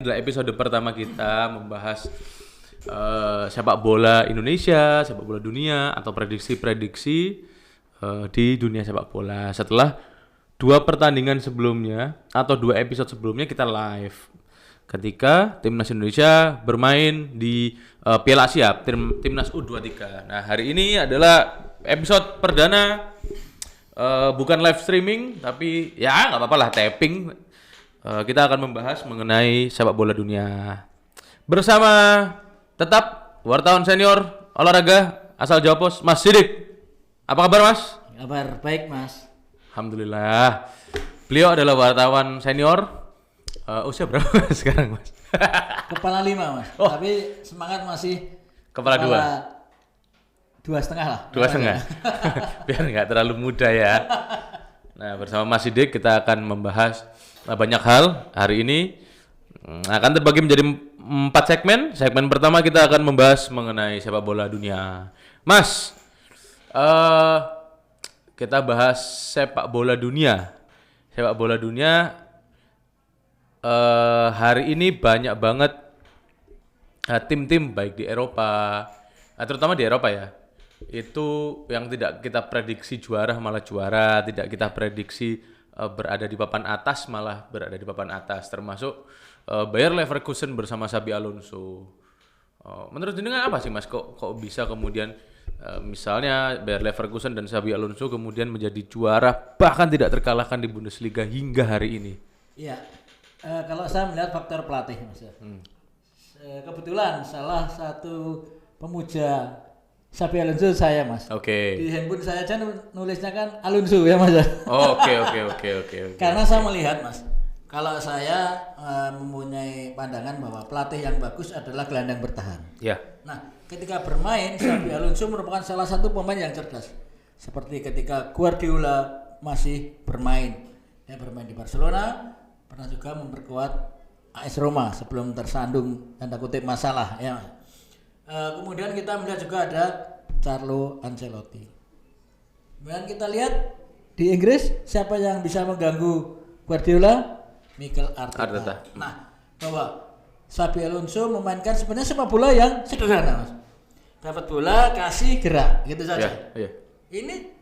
adalah episode pertama kita membahas sepak bola Indonesia, sepak bola dunia atau prediksi-prediksi di dunia sepak bola. Setelah 2 pertandingan sebelumnya atau 2 episode sebelumnya kita live ketika Timnas Indonesia bermain di Piala Asia, Timnas U23. Nah, hari ini adalah episode perdana, bukan live streaming tapi ya nggak apa-apa lah, tapping. Kita akan membahas mengenai sepak bola dunia bersama tetap wartawan senior olahraga asal Jawa Pos, Mas Sidik. Apa kabar, Mas? Kabar baik, Mas. Alhamdulillah. Beliau adalah wartawan senior. Usia berapa sekarang, Mas? Kepala 5, Mas. Oh. Tapi semangat masih Kepala 2. 2,5 lah. 2,5. Biar nggak terlalu muda ya. Nah, bersama Mas Sidik kita akan membahas banyak hal hari ini. Akan terbagi menjadi 4 segmen. Segmen pertama kita akan membahas mengenai sepak bola dunia. Mas, kita bahas sepak bola dunia. Sepak bola dunia hari ini banyak banget tim-tim baik di Eropa, terutama di Eropa ya. Itu yang tidak kita prediksi juara malah juara, tidak kita prediksi berada di papan atas malah berada di papan atas, termasuk Bayer Leverkusen bersama Xabi Alonso. Menurut jenengan apa sih, Mas, kok bisa kemudian misalnya Bayer Leverkusen dan Xabi Alonso kemudian menjadi juara bahkan tidak terkalahkan di Bundesliga hingga hari ini? Iya. Kalau saya melihat faktor pelatih, Mas. Kebetulan salah satu pemuja Xabi Alonso saya, Mas. Oke. Di handphone saya aja nulisnya kan Alonso ya, Mas. Oke. Karena saya melihat, Mas, kalau saya mempunyai pandangan bahwa pelatih yang bagus adalah gelandang bertahan. Ya. Nah, ketika bermain Xabi Alonso merupakan salah satu pemain yang cerdas. Seperti ketika Guardiola masih bermain. Dia bermain di Barcelona, pernah juga memperkuat AS Roma sebelum tersandung tanda kutip masalah ya. Kemudian kita melihat juga ada Carlo Ancelotti. Kemudian kita lihat di Inggris siapa yang bisa mengganggu Guardiola? Mikel Arteta. Nah, bahwa Xabi Alonso memainkan sebenarnya sepak bola yang sederhana, Mas. Dapat bola, kasih gerak, gitu saja. Ya. Ini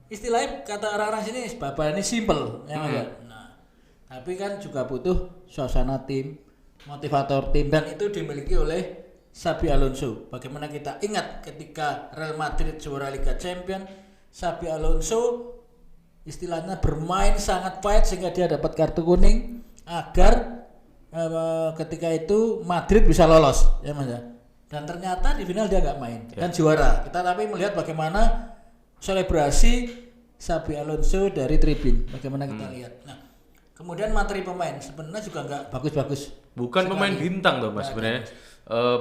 istilahnya kata orang-orang sini, bapak ini simple, ya Mas. Nah, tapi kan juga butuh suasana tim, motivator tim, dan itu dimiliki oleh Xabi Alonso. Bagaimana kita ingat ketika Real Madrid juara Liga Champions, Xabi Alonso istilahnya bermain sangat fight sehingga dia dapat kartu kuning agar ketika itu Madrid bisa lolos, ya Mas. Dan ternyata di final dia nggak main dan juara. Kita tapi melihat bagaimana selebrasi Xabi Alonso dari tribun. Bagaimana kita lihat. Nah, kemudian materi pemain sebenarnya juga nggak bagus-bagus. Bukan sekali. Pemain bintang loh, Mas, sebenarnya.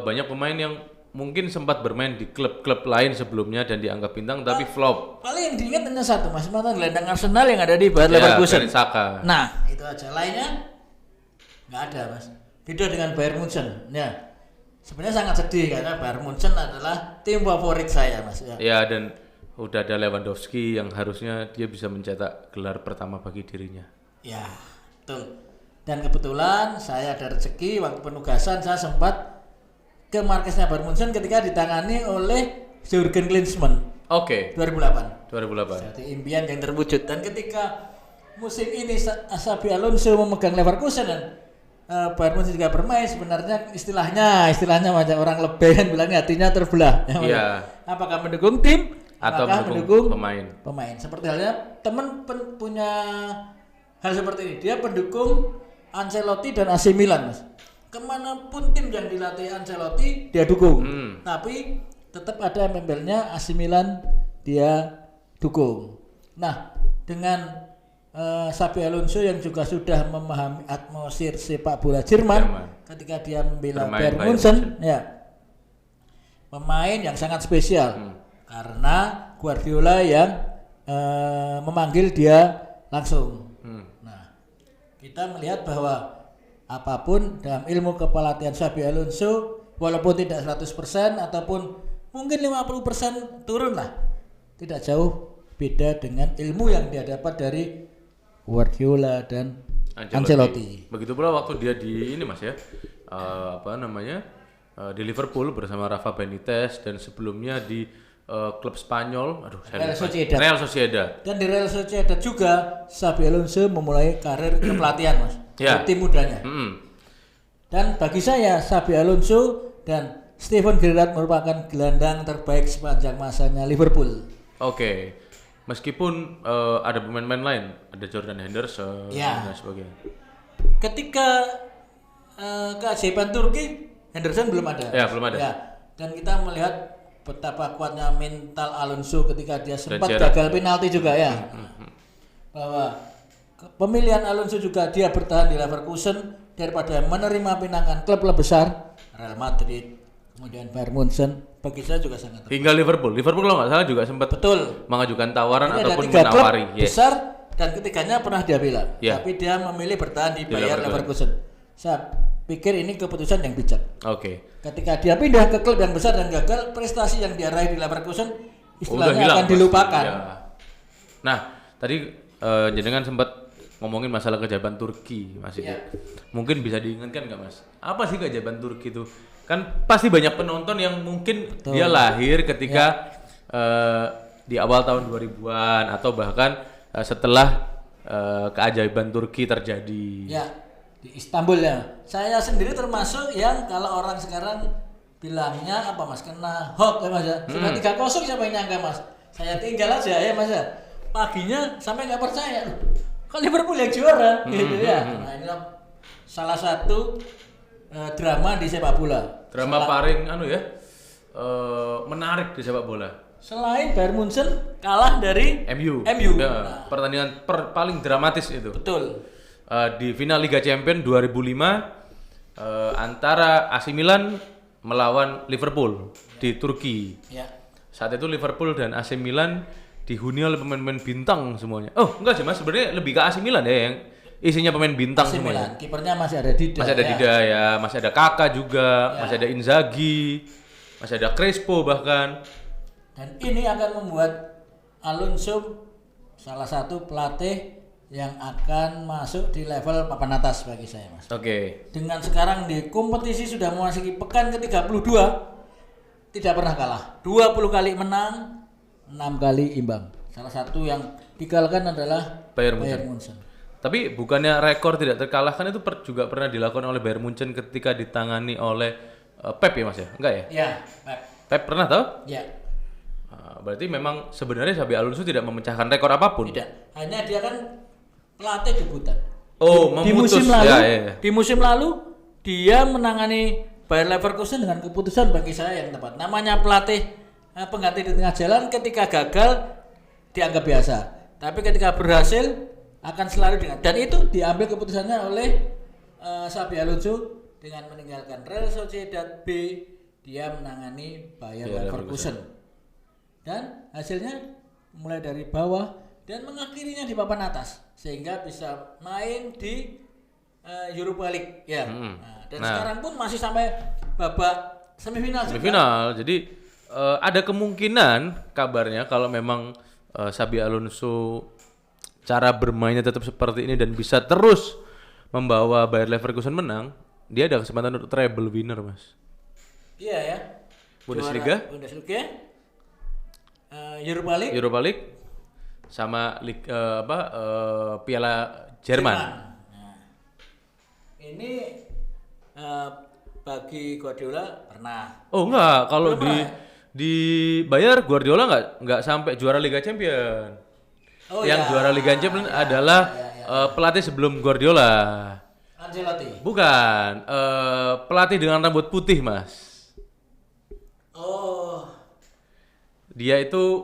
Banyak pemain yang mungkin sempat bermain di klub-klub lain sebelumnya dan dianggap bintang tapi flop. Paling yang diingat hanya satu, Mas, mantan gelandang Arsenal yang ada di Bayer Leverkusen. Saka. Nah, itu aja. Lainnya nggak ada, Mas. Beda dengan Bayern Munchen. Ya, sebenarnya sangat sedih karena Bayern Munchen adalah tim favorit saya, Mas. Ya, dan udah ada Lewandowski yang harusnya dia bisa mencetak gelar pertama bagi dirinya. Ya, betul. Dan kebetulan saya ada rezeki waktu penugasan saya sempat ke markasnya Bayern Munchen ketika ditangani oleh Jurgen Klinsmann. Oke. 2008. Jadi impian yang terwujud. Dan ketika musim ini Xabi Alonso memegang Leverkusen dan Bayern Munchen juga bermain, sebenarnya istilahnya macam orang lebih kan bilangnya hatinya terbelah. Iya. Apakah mendukung tim atau mendukung pemain? Seperti halnya teman punya hal seperti ini. Dia pendukung Ancelotti dan AC Milan, Mas. Kemanapun tim yang dilatih Ancelotti dia dukung, tapi tetap ada embelnya AC Milan dia dukung. Nah, dengan Xabi Alonso yang juga sudah memahami atmosfer sepak bola Jerman ketika dia membela Bayern Munchen, ya pemain yang sangat spesial karena Guardiola yang memanggil dia langsung. Nah, kita melihat bahwa apapun dalam ilmu kepelatihan Xabi Alonso, walaupun tidak 100% ataupun mungkin 50% turun lah, tidak jauh beda dengan ilmu yang dia dapat dari Guardiola dan Ancelotti. Begitu pula waktu dia di ini, Mas ya, apa namanya di Liverpool bersama Rafa Benitez dan sebelumnya di klub Spanyol, Real Sociedad. Dan di Real Sociedad juga Xabi Alonso memulai karir kepelatihan Mas. Ya. Tim mudanya. Dan bagi saya Xabi Alonso dan Steven Gerrard merupakan gelandang terbaik sepanjang masanya Liverpool. Oke. Meskipun ada pemain-pemain lain, ada Jordan Henderson dan sebagainya. Ketika keajaiban Turki, Henderson belum ada. Ya, belum ada. Ya. Dan kita melihat betapa kuatnya mental Alonso ketika dia sempat gagal penalti juga ya. Bahwa pemilihan Alonso juga dia bertahan di Leverkusen daripada menerima pinangan klub-klub besar, Real Madrid, kemudian Bayern Munchen, bagi saya juga sangat tepat. Hingga Liverpool kalau nggak salah juga sempat mengajukan tawaran ini ataupun ada 3 menawari. Klub besar dan ketiganya pernah dia bela, tapi dia memilih bertahan di Bayer Leverkusen. Saya pikir ini keputusan yang bijak. Ketika dia pindah ke klub yang besar dan gagal, prestasi yang dia raih di Leverkusen istilahnya akan dilupakan. Nah, tadi jenengan sempat ngomongin masalah keajaiban Turki, Mas Ibu. Mungkin bisa diingatkan nggak, Mas? Apa sih keajaiban Turki itu? Kan pasti banyak penonton yang mungkin dia lahir ketika di awal tahun 2000-an atau bahkan setelah keajaiban Turki terjadi. Ya, di Istanbul ya. Saya sendiri termasuk yang kalau orang sekarang bilangnya apa Mas, kena hoax ya Mas ya. Sudah 3-0 siapa yang nyangka Mas? Saya tinggal aja ya Mas ya. Paginya sampai nggak percaya. Kok Liverpool yang juara gitu ya. Nah, inilah salah satu drama di sepak bola. Drama paling menarik di sepak bola. Selain Bayern Munchen kalah dari MU. Ya, pertandingan paling dramatis itu. Betul. Di final Liga Champions 2005 antara AC Milan melawan Liverpool di Turki. Ya. Saat itu Liverpool dan AC Milan dihuni oleh pemain-pemain bintang semuanya. Oh, enggak sih Mas, sebenarnya lebih ke AC Milan ya yang isinya pemain bintang AC semuanya. Milan, kipernya masih ada Dida. Masih ada Dida ya, masih ada Kakak juga, masih ada Inzaghi, masih ada Crespo bahkan. Dan ini akan membuat Alonso salah satu pelatih yang akan masuk di level papan atas bagi saya Mas. Dengan sekarang di kompetisi sudah memasuki pekan ke-32 tidak pernah kalah. 20 kali menang, 6 kali imbang. Salah satu yang dikalahkan adalah Bayern Munchen. Tapi bukannya rekor tidak terkalahkan itu juga pernah dilakukan oleh Bayern Munchen ketika ditangani oleh Pep ya Mas ya? Enggak ya? Iya, Pep pernah tahu? Iya. Berarti memang sebenarnya Xabi Alonso tidak memecahkan rekor apapun. Tidak. Hanya dia kan pelatih debutan. Di musim lalu, di musim lalu dia menangani Bayer Leverkusen dengan keputusan bagi saya yang tepat. Namanya pelatih pengganti di tengah jalan ketika gagal dianggap biasa. Tapi ketika berhasil akan selalu dengan, dan itu diambil keputusannya oleh Xabi Alonso dengan meninggalkan Real Sociedad B, dia menangani Bayer Leverkusen. Dan hasilnya mulai dari bawah dan mengakhirinya di papan atas sehingga bisa main di Europa League ya. Dan sekarang pun masih sampai babak semifinal. Jadi ada kemungkinan kabarnya kalau memang Xabi Alonso cara bermainnya tetap seperti ini dan bisa terus membawa Bayer Leverkusen menang, dia ada kesempatan untuk treble winner, Mas. Iya ya. Bundesliga, Europa League sama Piala Jerman. Nah, ini bagi Guardiola pernah. Oh enggak, kalau di Bayer Guardiola enggak sampai juara Liga Champions. Yang juara Liga Champions adalah pelatih sebelum Guardiola. Ancelotti. Bukan, pelatih dengan rambut putih, Mas. Dia itu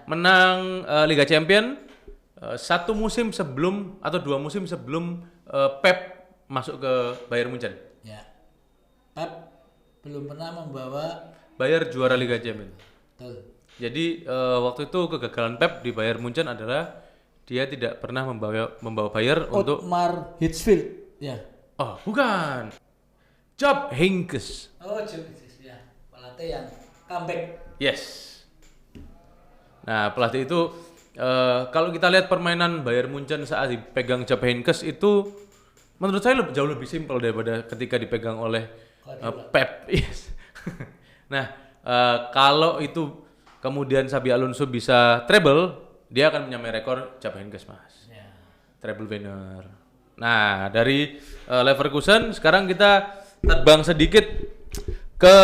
menang Liga Champions satu musim sebelum atau 2 musim sebelum Pep masuk ke Bayern Munchen. Ya. Pep belum pernah membawa Bayern juara Liga Champions. Betul. Jadi waktu itu kegagalan Pep di Bayern Munchen adalah dia tidak pernah membawa Bayern untuk Otmar Hitzfeld. Ya. Oh, bukan. Jupp Heynckes. Oh, Jupp Heynckes ya. Pelatih yang comeback. Yes. Nah, pelatih itu kalau kita lihat permainan Bayern Munchen saat dipegang Jupp Heynckes itu Menurut saya jauh lebih simpel daripada ketika dipegang oleh Pep. Yes. Nah, kalau itu kemudian Xabi Alonso bisa treble, dia akan menyamai rekor Jupp Heynckes, Mas. Ya. Treble winner. Nah, dari Leverkusen sekarang kita terbang sedikit ke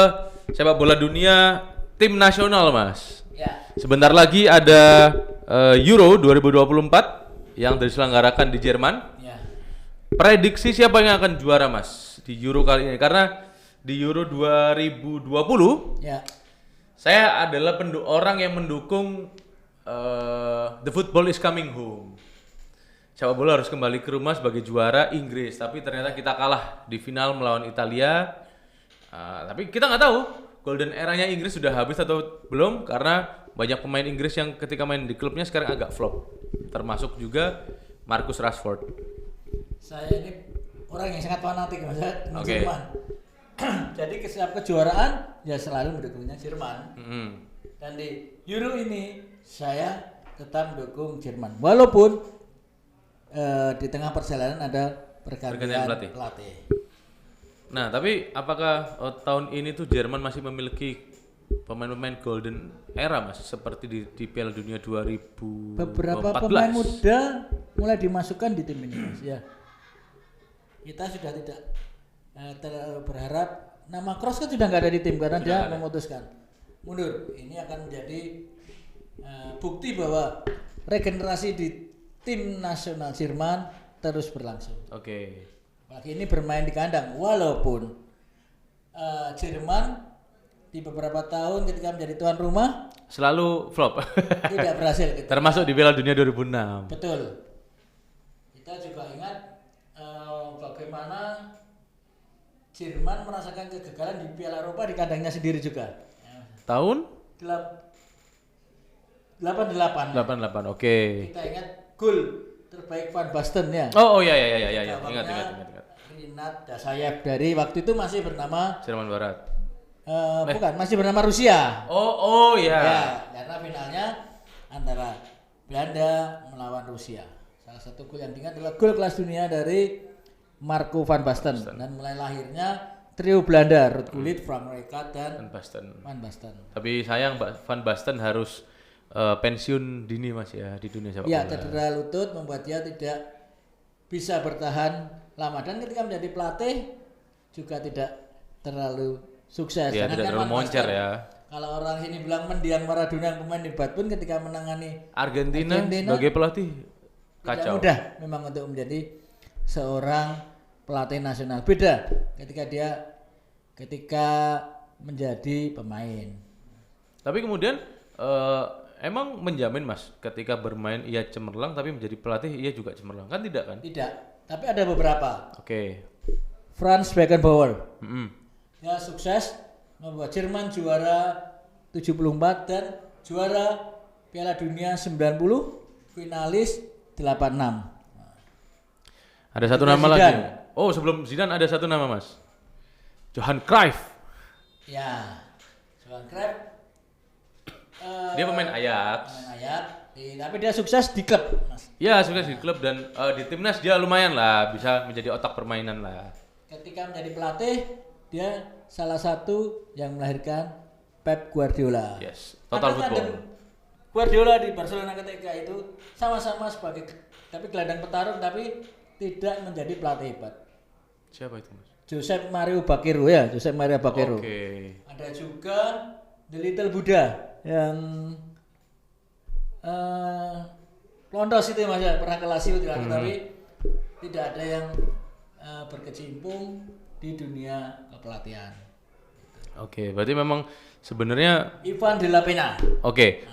sepak bola dunia tim nasional, Mas. Ya. Sebentar lagi ada Euro 2024 yang diselenggarakan di Jerman. Ya. Prediksi siapa yang akan juara, Mas, di Euro kali ini? Karena di Euro 2020 Ya. saya adalah orang yang mendukung the football is coming home. Sepak bola harus kembali ke rumah sebagai juara Inggris, tapi ternyata kita kalah di final melawan Italia. Tapi kita nggak tahu golden eranya Inggris sudah habis atau belum, karena banyak pemain Inggris yang ketika main di klubnya sekarang agak flop, termasuk juga Marcus Rashford. Saya ini orang yang sangat fanatik Mas dengan Oke. Jerman. Jadi setiap kejuaraan ya selalu mendukungnya Jerman. Dan di Euro ini saya tetap mendukung Jerman. Walaupun di tengah perjalanan ada pergantian pelatih. Nah, tapi apakah tahun ini tuh Jerman masih memiliki pemain-pemain golden era, Mas, seperti di Piala Dunia 2014? Beberapa pemain muda mulai dimasukkan di tim ini, Mas. Ya. Kita sudah tidak berharap. Nama Kroos kan sudah nggak ada di tim karena dia memutuskan mundur. Ini akan menjadi bukti bahwa regenerasi di tim nasional Jerman terus berlangsung. Oke. Pagi ini bermain di kandang, walaupun Jerman di beberapa tahun ketika menjadi tuan rumah selalu flop. tidak berhasil. Termasuk di Piala Dunia 2006. Betul. Kita juga ingat bagaimana Jerman merasakan kegagalan di Piala Eropa di kandangnya sendiri juga. Tahun 88. 88. Oke. Kita ingat gol terbaik Van Basten ya. Oh iya. Ingat. Rinat Dasayev dari waktu itu masih bernama Jerman Barat. Bukan, masih bernama Rusia. Oh iya. Ya, karena finalnya antara Belanda melawan Rusia. Salah satu gol yang diingat adalah gol kelas dunia dari Marco van Basten. Dan mulai lahirnya trio Belanda, Ruud Gullit, Frank Rijkaard dan Van Basten. Tapi sayang Van Basten harus pensiun dini, Mas, ya, di dunia sepak bola. Ya, cedera lutut membuat dia tidak bisa bertahan lama, dan ketika menjadi pelatih juga tidak terlalu sukses. Ya, tidak terlalu moncer ya. Kalau orang sini bilang mendiang Maradona yang pemain hebat pun ketika menangani Argentina sebagai pelatih kacau. Tidak mudah memang untuk menjadi seorang pelatih nasional. Beda ketika menjadi pemain. Tapi kemudian emang menjamin, Mas, ketika bermain ia cemerlang tapi menjadi pelatih ia juga cemerlang? Kan tidak kan? Tidak. Tapi ada beberapa. Oke. Franz Beckenbauer. Ya, sukses membuat Jerman juara 74 dan juara Piala Dunia 90, finalis 86. Ada satu nama lagi. Oh, sebelum Zidane ada satu nama, Mas. Johan Cruyff. Ya, Johan Cruyff. Dia pemain Ajax. Tapi dia sukses di klub, Mas. Ya, sukses di klub dan di timnas dia lumayan lah, bisa menjadi otak permainan lah. Ketika menjadi pelatih, dia salah satu yang melahirkan Pep Guardiola. Yes, total football. Guardiola di Barcelona ketika itu sama-sama sebagai gelandang petarung tapi tidak menjadi pelatih hebat. Siapa itu, Mas? Josep Mario Bakero ya, Josep Mario Bakero. Oke. Ada juga The Little Buddha yang Londos itu Mas ya, pernah ke Lazio tapi tidak ada yang berkecimpung di dunia kepelatihan. Oke, berarti memang sebenarnya Ivan de la Pena. Oke.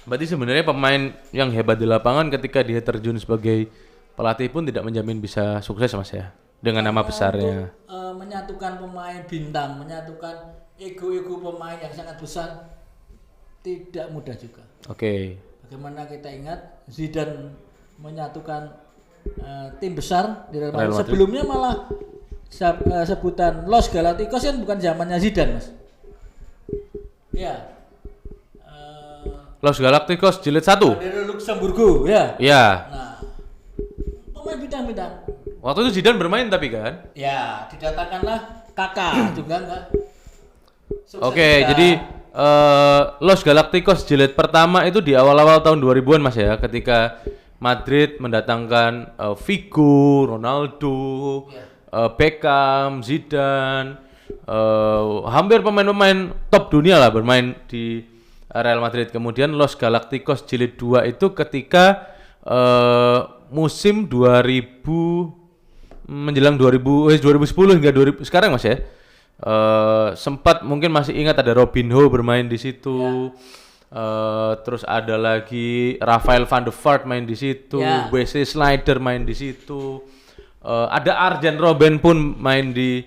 Berarti sebenarnya pemain yang hebat di lapangan ketika dia terjun sebagai pelatih pun tidak menjamin bisa sukses, Mas ya, dengan nama besarnya. Untuk, menyatukan pemain bintang, menyatukan ego-ego pemain yang sangat besar tidak mudah juga. Oke. Bagaimana kita ingat Zidane menyatukan tim besar di Real Madrid. Sebelumnya malah sebutan Los Galacticos kan bukan zamannya Zidane, Mas. Ya. Los Galacticos jilid 1. Dari Luxemburgo, ya. Iya. Nah, pemain bintang-bintang. Waktu itu Zidane bermain tapi kan? Ya, didatangkanlah Kakak juga enggak. Oke, jadi Los Galacticos jilid pertama itu di awal-awal tahun 2000-an Mas ya, ketika Madrid mendatangkan Figo, Ronaldo, Beckham, Zidane, hampir pemain-pemain top dunia lah bermain di Real Madrid. Kemudian Los Galacticos jilid 2 itu ketika musim 2000 menjelang 2010 hingga 2000 sekarang Mas ya. Sempat mungkin masih ingat ada Robinho bermain di situ. Terus ada lagi Rafael van der Vaart main di situ, Wesley Sneijder main di situ. Ada Arjen Robben pun main di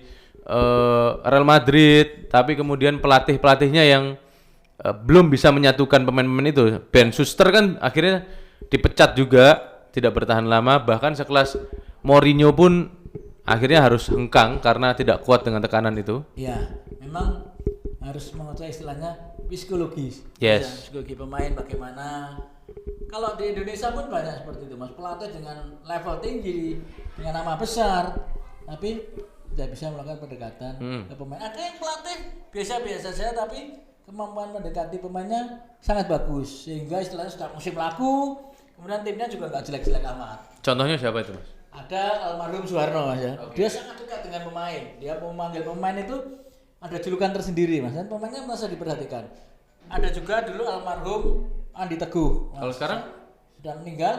Real Madrid, tapi kemudian pelatihnya yang belum bisa menyatukan pemain-pemain itu. Ben Schuster kan akhirnya dipecat juga, tidak bertahan lama, bahkan sekelas Mourinho pun akhirnya harus hengkang karena tidak kuat dengan tekanan itu. Iya, memang harus menguasai istilahnya psikologis. Yes. Psikologi pemain bagaimana. Kalau di Indonesia pun banyak seperti itu Mas, pelatih dengan level tinggi, dengan nama besar, tapi tidak bisa melakukan pendekatan ke pemain. Ada yang pelatih biasa-biasa saja tapi kemampuan mendekati pemainnya sangat bagus, sehingga istilahnya sudah musim laku, kemudian timnya juga nggak jelek-jelek amat. Contohnya siapa itu Mas? Ada almarhum Suharno Mas ya. Dia sangat dekat dengan pemain. Dia memanggil pemain itu ada julukan tersendiri Mas, dan pemainnya merasa diperhatikan. Ada juga dulu almarhum Andi Teguh. Kalau sekarang sudah meninggal.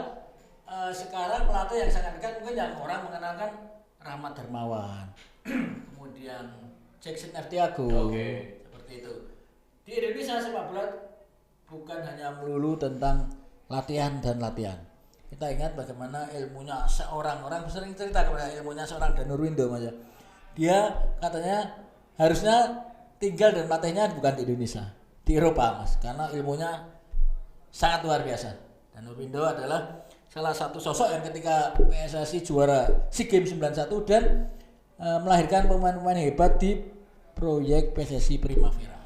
Sekarang pelatih yang sangat dekat mungkin yang orang mengenalkan Rahmat Darmawan. Kemudian Jackson F. Tiago. Seperti itu. Di Indonesia sepak bola bukan hanya melulu tentang latihan dan latihan. Kita ingat bagaimana ilmunya seorang orang sering cerita kepada ilmunya seorang Danur Windo Mas ya. Dia katanya harusnya tinggal dan latihnya bukan di Indonesia, di Eropa Mas, karena ilmunya sangat luar biasa. Danur Windo adalah salah satu sosok yang ketika PSSI juara SEA Games 91 dan melahirkan pemain-pemain hebat di proyek PSSI Primavera.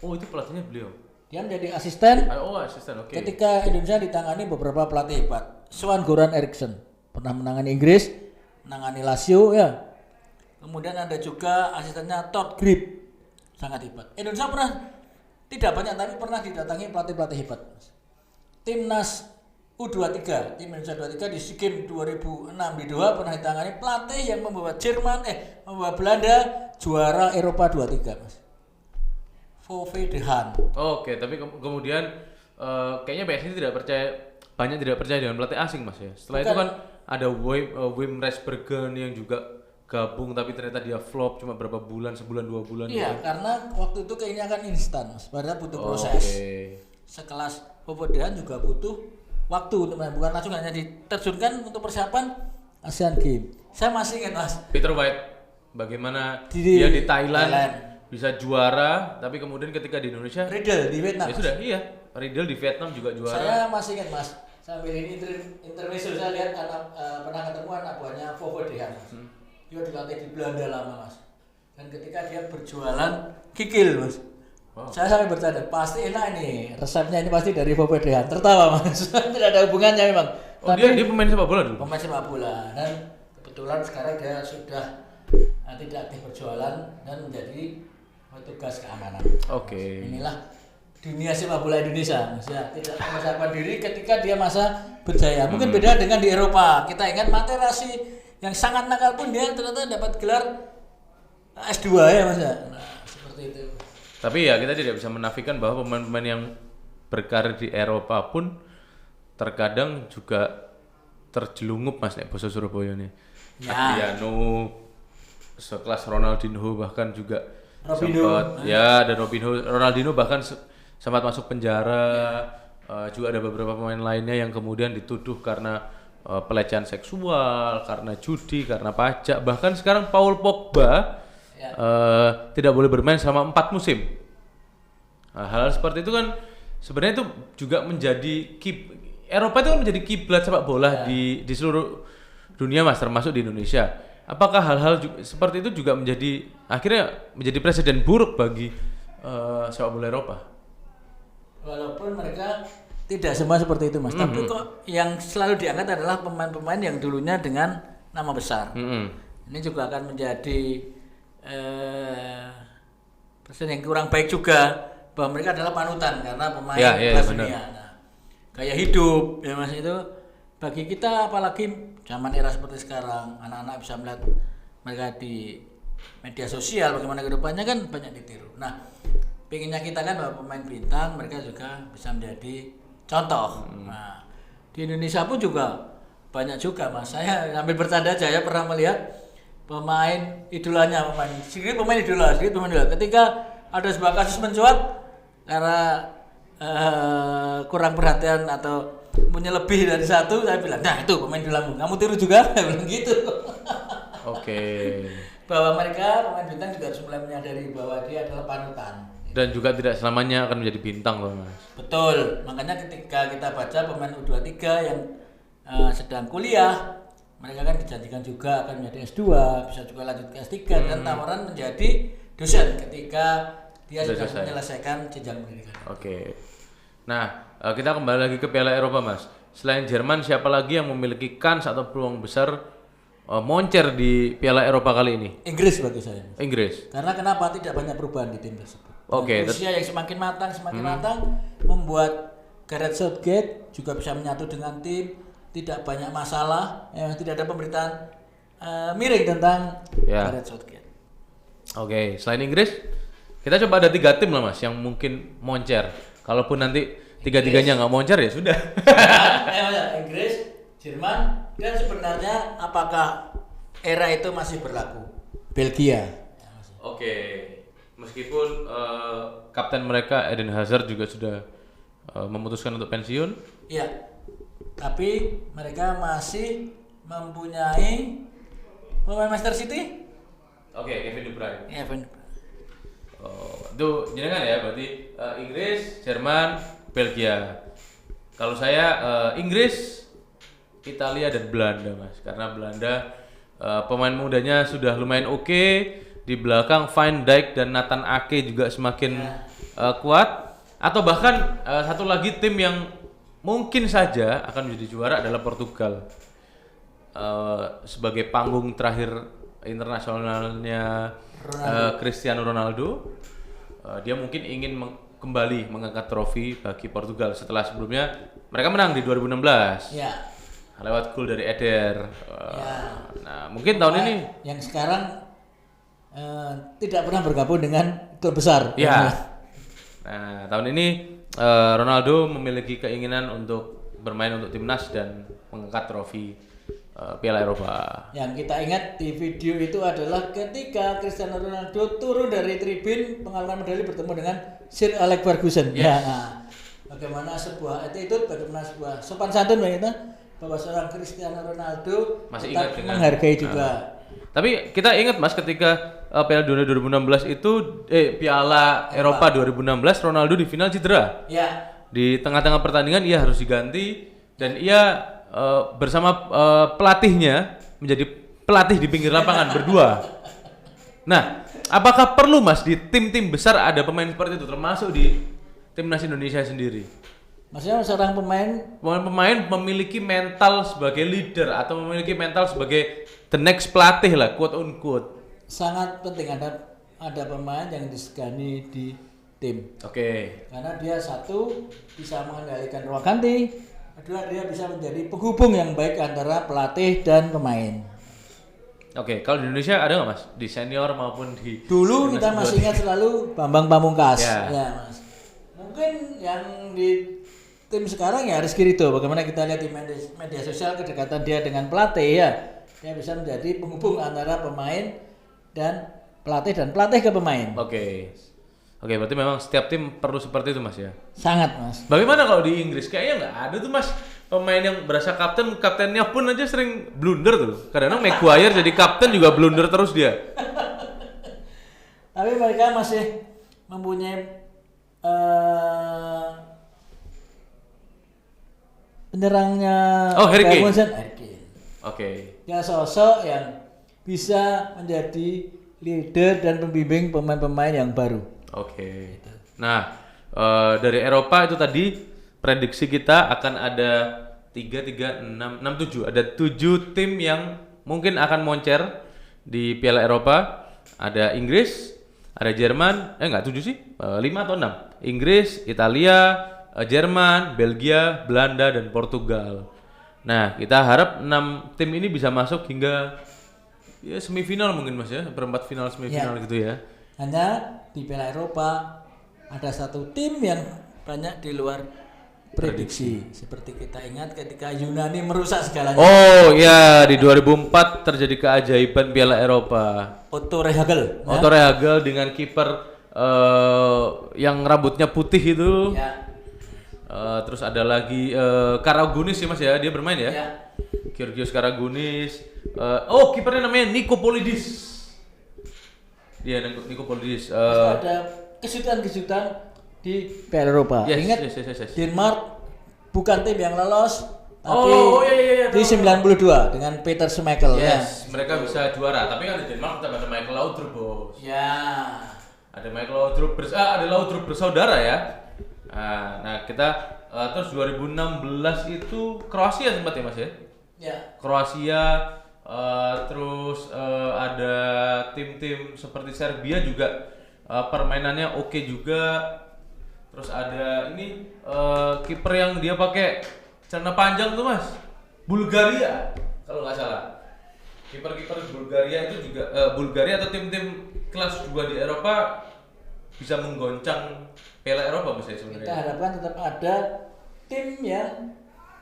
Oh, itu pelatihnya beliau. Dia menjadi asisten. Asisten, oke. Ketika Indonesia ditangani beberapa pelatih hebat. Swan Goran Eriksson pernah menangani Inggris, menangani Lazio ya. Kemudian ada juga asistennya Todd Grip, sangat hebat. Indonesia pernah tidak banyak tapi pernah didatangi pelatih-pelatih hebat. Timnas U23, tim Indonesia 23 di SEA Games 2006 di Doha pernah ditangani pelatih yang membawa membawa Belanda juara Eropa 23 Mas. Fove de Haan. Oke, tapi kemudian kayaknya PSSI tidak percaya dengan pelatih asing Mas ya. Setelah itu kan ada Wim Resbergen yang juga gabung tapi ternyata dia flop cuma berapa bulan, sebulan 2 bulan. Iya, karena waktu itu kayaknya kan instan Mas, padahal butuh proses. Sekelas Fove de Haan juga butuh waktu untuk bukan langsung hanya diterjunkan untuk persiapan Asian Games. Saya masih ingat Mas. Peter White, bagaimana dia di Thailand bisa juara, tapi kemudian ketika di Indonesia Riedel di Vietnam. Ya sudah, iya. Riedel di Vietnam juga juara. Saya masih ingat Mas, sambil ini intermezzo saya lihat pernah ketemu anak buahnya Fove de Haan. Dia dilatih di Belanda lama Mas. Dan ketika dia berjualan kikil Mas. Wow. Saya sampai bercanda, pasti enak ini, resepnya ini pasti dari Fove de Haan. Tertawa Mas, tidak ada hubungannya memang. Oh, tapi dia pemain sepak bola dulu? Pemain sepak bola, dan kebetulan sekarang dia sudah tidak aktif berjualan dan menjadi petugas keamanan. Oke. Inilah dunia sepak bola Indonesia, Mas ya. Tidak mempersiapkan diri ketika dia masa berjaya. Mungkin beda dengan di Eropa. Kita ingat Materazzi yang sangat nakal pun dia ternyata dapat gelar S2 ya Mas ya. Nah, seperti itu. Tapi ya kita tidak bisa menafikan bahwa pemain-pemain yang berkarir di Eropa pun terkadang juga terjelungup Mas nek basa Surabaya nih. Adriano, sekelas Ronaldinho bahkan juga sempat dan Ronaldinho bahkan sempat masuk penjara. Juga ada beberapa pemain lainnya yang kemudian dituduh karena pelecehan seksual, karena judi, karena pajak. Bahkan sekarang Paul Pogba tidak boleh bermain selama 4 musim. Nah, hal seperti itu kan sebenarnya itu juga menjadi Eropa itu kan menjadi kiblat sepak bola di seluruh dunia Mas, termasuk di Indonesia. Apakah hal-hal seperti itu juga akhirnya menjadi presiden buruk bagi sepak bola Eropa? Walaupun mereka tidak semua seperti itu Mas, tapi kok yang selalu diangkat adalah pemain-pemain yang dulunya dengan nama besar. Ini juga akan menjadi presiden yang kurang baik juga, bahwa mereka adalah panutan karena pemain kelas dunia. Nah, gaya hidup ya Mas, itu bagi kita, apalagi zaman era seperti sekarang, anak-anak bisa melihat mereka di media sosial bagaimana kehidupannya, kan banyak ditiru. Nah, pengennya kita kan bahwa pemain bintang mereka juga bisa menjadi contoh. Nah, di Indonesia pun juga banyak juga Mas. Saya sambil bercanda aja, ya pernah melihat pemain idolanya, pemain idola. Ketika ada sebuah kasus mencuat karena kurang perhatian atau punya lebih dari satu, saya bilang, nah itu pemain idolamu, kamu tiru juga, saya bilang gitu. Oke. Bahwa mereka pemain bintang juga harus mulai menyadari bahwa dia adalah panutan. Dan juga tidak selamanya akan menjadi bintang loh Mas. Betul, makanya ketika kita baca pemain U23 yang sedang kuliah, mereka kan dijanjikan juga akan menjadi S2, bisa juga lanjut ke S3 dan tawaran menjadi dosen ketika dia sudah menyelesaikan jenjang pendidikan. Oke. Nah, kita kembali lagi ke Piala Eropa Mas. Selain Jerman, siapa lagi yang memiliki kans atau peluang besar moncer di Piala Eropa kali ini? Inggris bagi saya. Inggris. Karena kenapa tidak banyak perubahan di tim tersebut. Oke. Usia yang semakin matang membuat Gareth Southgate juga bisa menyatu dengan tim, tidak banyak masalah, tidak ada pemberitaan miring tentang Gareth Southgate. Oke, selain Inggris, kita coba ada 3 tim lah Mas yang mungkin moncer. Kalaupun nanti 3-3-nya nggak moncer ya sudah. Inggris, Jerman, dan sebenarnya apakah era itu masih berlaku? Belgia. Oke, meskipun kapten mereka Eden Hazard juga sudah memutuskan untuk pensiun. Iya, tapi mereka masih mempunyai pemain Manchester City. Oke, Kevin De Bruyne. Kevin. Itu jenengan ya, berarti Inggris, Jerman, Belgia. Kalau saya Inggris, Italia dan Belanda Mas, karena Belanda pemain mudanya sudah lumayan oke. Di belakang Van Dijk dan Nathan Ake juga semakin kuat. Atau bahkan satu lagi tim yang mungkin saja akan menjadi juara adalah Portugal. Sebagai panggung terakhir internasionalnya Cristiano Ronaldo, dia mungkin ingin kembali mengangkat trofi bagi Portugal setelah sebelumnya mereka menang di 2016. Ya. Lewat gol dari Eder. Nah, mungkin tahun ini yang sekarang tidak pernah bergabung dengan klub besar. Ya. Nah, tahun ini Ronaldo memiliki keinginan untuk bermain untuk timnas dan mengangkat trofi Piala Eropa. Yang kita ingat di video itu adalah ketika Cristiano Ronaldo turun dari tribun pengalaman medali bertemu dengan Sir Alex Ferguson. Yes. Ya, bagaimana sebuah attitude, bagaimana sebuah sopan santun bahwa seorang Cristiano Ronaldo masih tetap ingat dengan menghargai juga. Tapi kita ingat Mas ketika Piala Dunia 2016 itu Piala Eropa 2016 Ronaldo di final cedera. Ya. Di tengah-tengah pertandingan ia harus diganti dan ia bersama pelatihnya menjadi pelatih di pinggir lapangan berdua. Nah, apakah perlu Mas di tim-tim besar ada pemain seperti itu termasuk di timnas Indonesia sendiri? Maksudnya seorang pemain memiliki mental sebagai leader atau memiliki mental sebagai the next pelatih lah, quote unquote. Sangat penting ada pemain yang disegani di tim. Oke. Karena dia satu bisa mengendalikan ruang ganti, kedua dia bisa menjadi penghubung yang baik antara pelatih dan pemain. Oke, kalau di Indonesia ada nggak Mas di senior maupun di dulu kita masih ingat selalu Bambang Pamungkas. Ya Mas. Mungkin yang di tim sekarang ya Rizky Ridho. Bagaimana kita lihat di media sosial kedekatan dia dengan pelatih ya, dia bisa menjadi penghubung antara pemain dan pelatih ke pemain. Oke, berarti memang setiap tim perlu seperti itu Mas ya? Sangat Mas. Bagaimana kalau di Inggris? Kayaknya nggak ada tuh Mas pemain yang berasa kaptennya pun aja sering blunder tuh. Kadang-kadang Maguire jadi kapten juga blunder terus dia. Tapi mereka masih mempunyai penyerangnya Harry Kane. Oke. Ya sosok yang bisa menjadi leader dan pembimbing pemain-pemain yang baru. Oke. Nah, dari Eropa itu tadi prediksi kita akan ada 3, 3, 6, 7. Ada 7 tim yang mungkin akan moncer di Piala Eropa. Ada Inggris, ada Jerman, 7 sih, 5 atau 6. Inggris, Italia, Jerman, Belgia, Belanda, dan Portugal. Nah, kita harap 6 tim ini bisa masuk hingga ya semifinal mungkin Mas ya, perempat final semifinal Ya. gitu ya. Hanya di Piala Eropa ada satu tim yang banyak di luar prediksi. Seperti kita ingat ketika Yunani merusak segalanya. Oh ya, di 2004 terjadi keajaiban Piala Eropa. Otto Rehhagel. Otto Rehhagel dengan kiper yang rambutnya putih itu. Ya. Terus ada lagi Karagunis ya Mas ya, dia bermain ya. Ya. Georgios Karagunis. Kipernya namanya Nikopolidis. Dia Nikopolidis. Ada kejutan-kejutan di Piala Eropa. Yes, Ingat yes. Denmark bukan tim yang lolos tapi iya, di 92 dengan Peter Schmeichel. Yes, mereka bisa juara. Tapi kan di Denmark tetap ada Michael Laudrup, Bos. Ya. Ada Michael Laudrup, ada Laudrup bersaudara ya. Nah, kita terus 2016 itu Kroasia sempat ya Mas ya? Ya. Kroasia, terus ada tim-tim seperti Serbia juga permainannya oke juga. Terus ada ini kiper yang dia pakai celana panjang tuh Mas, Bulgaria kalau nggak salah. Kiper-kiper Bulgaria itu juga Bulgaria atau tim-tim kelas 2 di Eropa bisa menggoncang Piala Eropa Mas ya Kita sebenarnya. harapkan tetap ada tim yang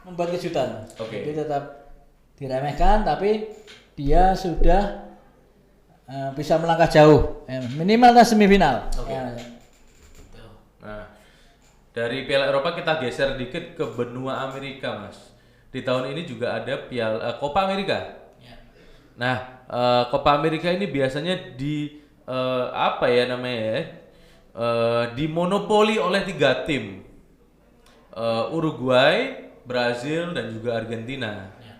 membuat kejutan. Oke. Jadi tetap diremehkan tapi dia sudah bisa melangkah jauh, minimal ke semifinal. Oke. Ya. Nah, dari Piala Eropa kita geser dikit ke benua Amerika, Mas. Di tahun ini juga ada Copa America. Ya. Nah, Copa America ini biasanya dimonopoli oleh 3 tim. Uruguay, Brazil, dan juga Argentina. Ya.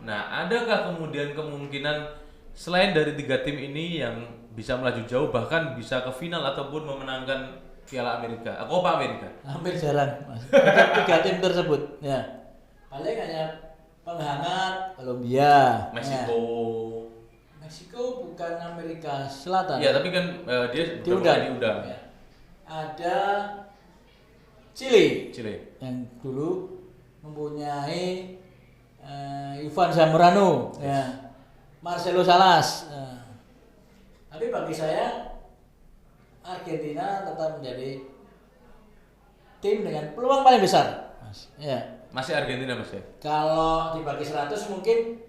Nah, adakah kemudian kemungkinan selain dari 3 tim ini yang bisa melaju jauh bahkan bisa ke final ataupun memenangkan Piala Amerika, Copa Amerika? Hampir jarang, Mas. Untuk 3 tim tersebut, ya. Paling hanya penghangat Kolombia, Meksiko. Meksiko bukan Amerika Selatan. Iya, tapi kan dia diundang. diundang. Ya. Ada Chile Chile. yang dulu mempunyai Ivan Zamorano, ya. Marcelo Salas. Tapi bagi saya Argentina tetap menjadi tim dengan peluang paling besar, Mas. Ya. Masih Argentina Mas ya? Kalau dibagi 100 mungkin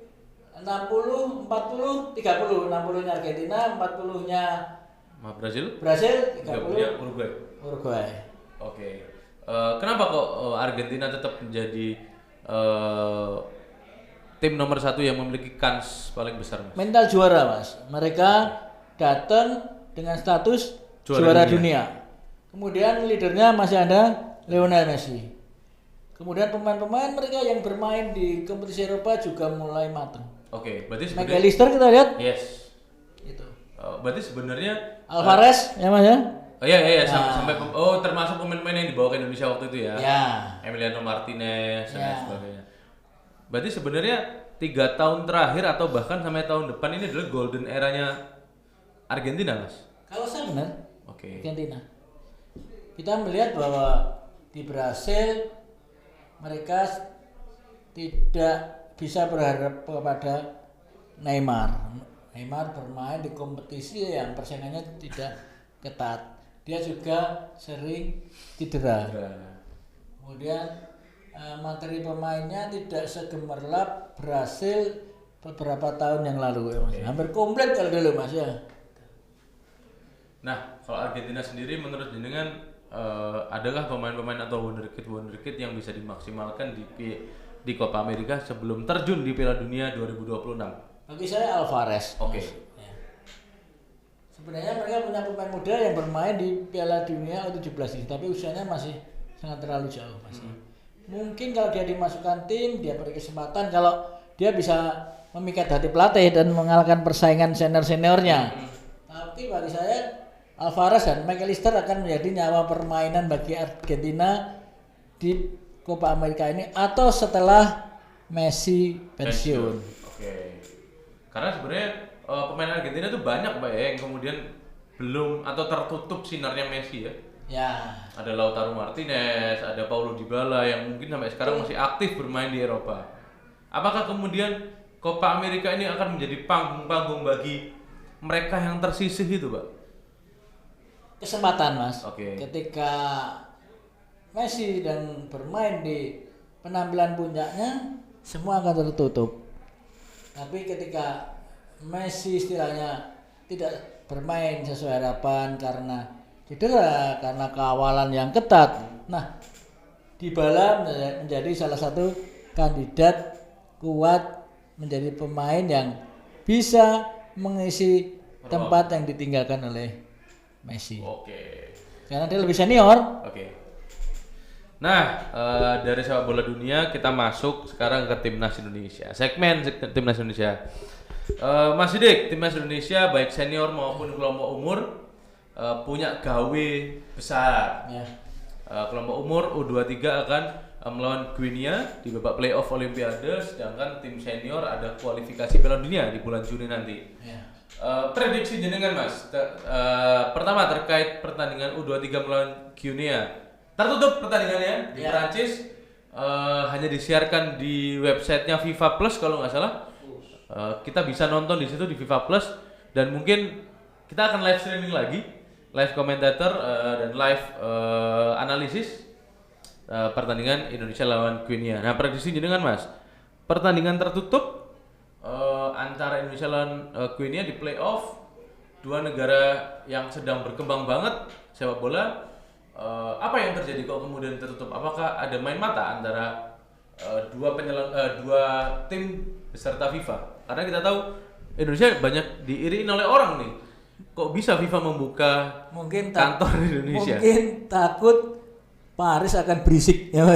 60, 40, 30. 60-nya Argentina, 40-nya Brazil? Brazil, 30-nya 30 Uruguay. Uruguay. Oke. Kenapa kok Argentina tetap menjadi tim nomor 1 yang memiliki kans paling besar, Mas? Mental juara, Mas. Mereka datang dengan status juara dunia. Kemudian leadernya masih ada Lionel Messi. Kemudian pemain-pemain mereka yang bermain di kompetisi Eropa juga mulai matang. Oke, berarti sebenarnya McAllister kita lihat. yes. Itu. Berarti sebenarnya Alvarez ya Mas ya? Iya, sampai termasuk pemain-pemain yang dibawa ke Indonesia waktu itu ya. Ya. Emiliano Martinez dan lain Ya. sebagainya. Berarti sebenarnya 3 tahun terakhir atau bahkan sampai tahun depan ini adalah golden eranya Argentina, Mas. Kalau saya benar, Oke. Argentina. Kita melihat bahwa di Brasil mereka tidak bisa berharap kepada Neymar. Neymar bermain di kompetisi yang persaingannya tidak ketat. Dia juga sering cedera. Kemudian materi pemainnya tidak segemerlap Brasil beberapa tahun yang lalu ya Mas. Hampir komplit kalau dulu Mas ya. Nah, kalau Argentina sendiri menurut jenengan adakah pemain-pemain atau wonderkid yang bisa dimaksimalkan di Copa America sebelum terjun di Piala Dunia 2026? Bagi saya Alvarez. Oke. Ya. Sebenarnya mereka punya pemain muda yang bermain di Piala Dunia U17 ini, tapi usianya masih sangat terlalu jauh, Mas. Mungkin kalau dia dimasukkan tim, dia beri kesempatan kalau dia bisa memikat hati pelatih dan mengalahkan persaingan senior-seniornya. Tapi bagi saya Alvarez dan McAllister akan menjadi nyawa permainan bagi Argentina di Copa America ini atau setelah Messi pensiun. Oke. Karena sebenarnya pemain Argentina tuh banyak Pak ya yang kemudian belum atau tertutup sinarnya Messi ya. Ya. Ada Lautaro Martinez, ada Paulo Dybala yang mungkin sampai sekarang masih aktif bermain di Eropa. Apakah kemudian Copa America ini akan menjadi panggung-panggung bagi mereka yang tersisih itu, Pak? Kesempatan, Mas. Oke. Ketika Messi dan bermain di penampilan puncaknya, semua akan tertutup. Tapi ketika Messi istilahnya tidak bermain sesuai harapan karena cedera, karena kawalan yang ketat. Nah, Dybala menjadi salah satu kandidat kuat menjadi pemain yang bisa mengisi tempat yang ditinggalkan oleh Messi. Oke. Karena dia lebih senior. Oke. Nah, dari sepak bola dunia kita masuk sekarang ke timnas Indonesia. Segmen timnas Indonesia. Mas Sidik, timnas Indonesia baik senior maupun kelompok umur punya gawe besar. Ya. Kelompok umur U23 akan melawan Guinea di babak playoff Olimpiade, sedangkan tim senior ada kualifikasi Piala Dunia di bulan Juni nanti. Ya. Prediksi jenengan Mas, pertama terkait pertandingan U23 melawan Guinea, tertutup pertandingannya di Perancis, hanya disiarkan di websitenya FIFA Plus kalau nggak salah. Kita bisa nonton di situ di FIFA Plus dan mungkin kita akan live streaming lagi, live komentator dan live analisis pertandingan Indonesia lawan Guinea. Nah, prediksi jenengan Mas, pertandingan tertutup antara Indonesia lawan Guinea di playoff, dua negara yang sedang berkembang banget sepak bola, apa yang terjadi kok kemudian tertutup? Apakah ada main mata antara dua tim beserta FIFA? Karena kita tahu Indonesia banyak diiriin oleh orang nih. Kok bisa FIFA membuka kantor di Indonesia? Mungkin takut Paris akan berisik ya.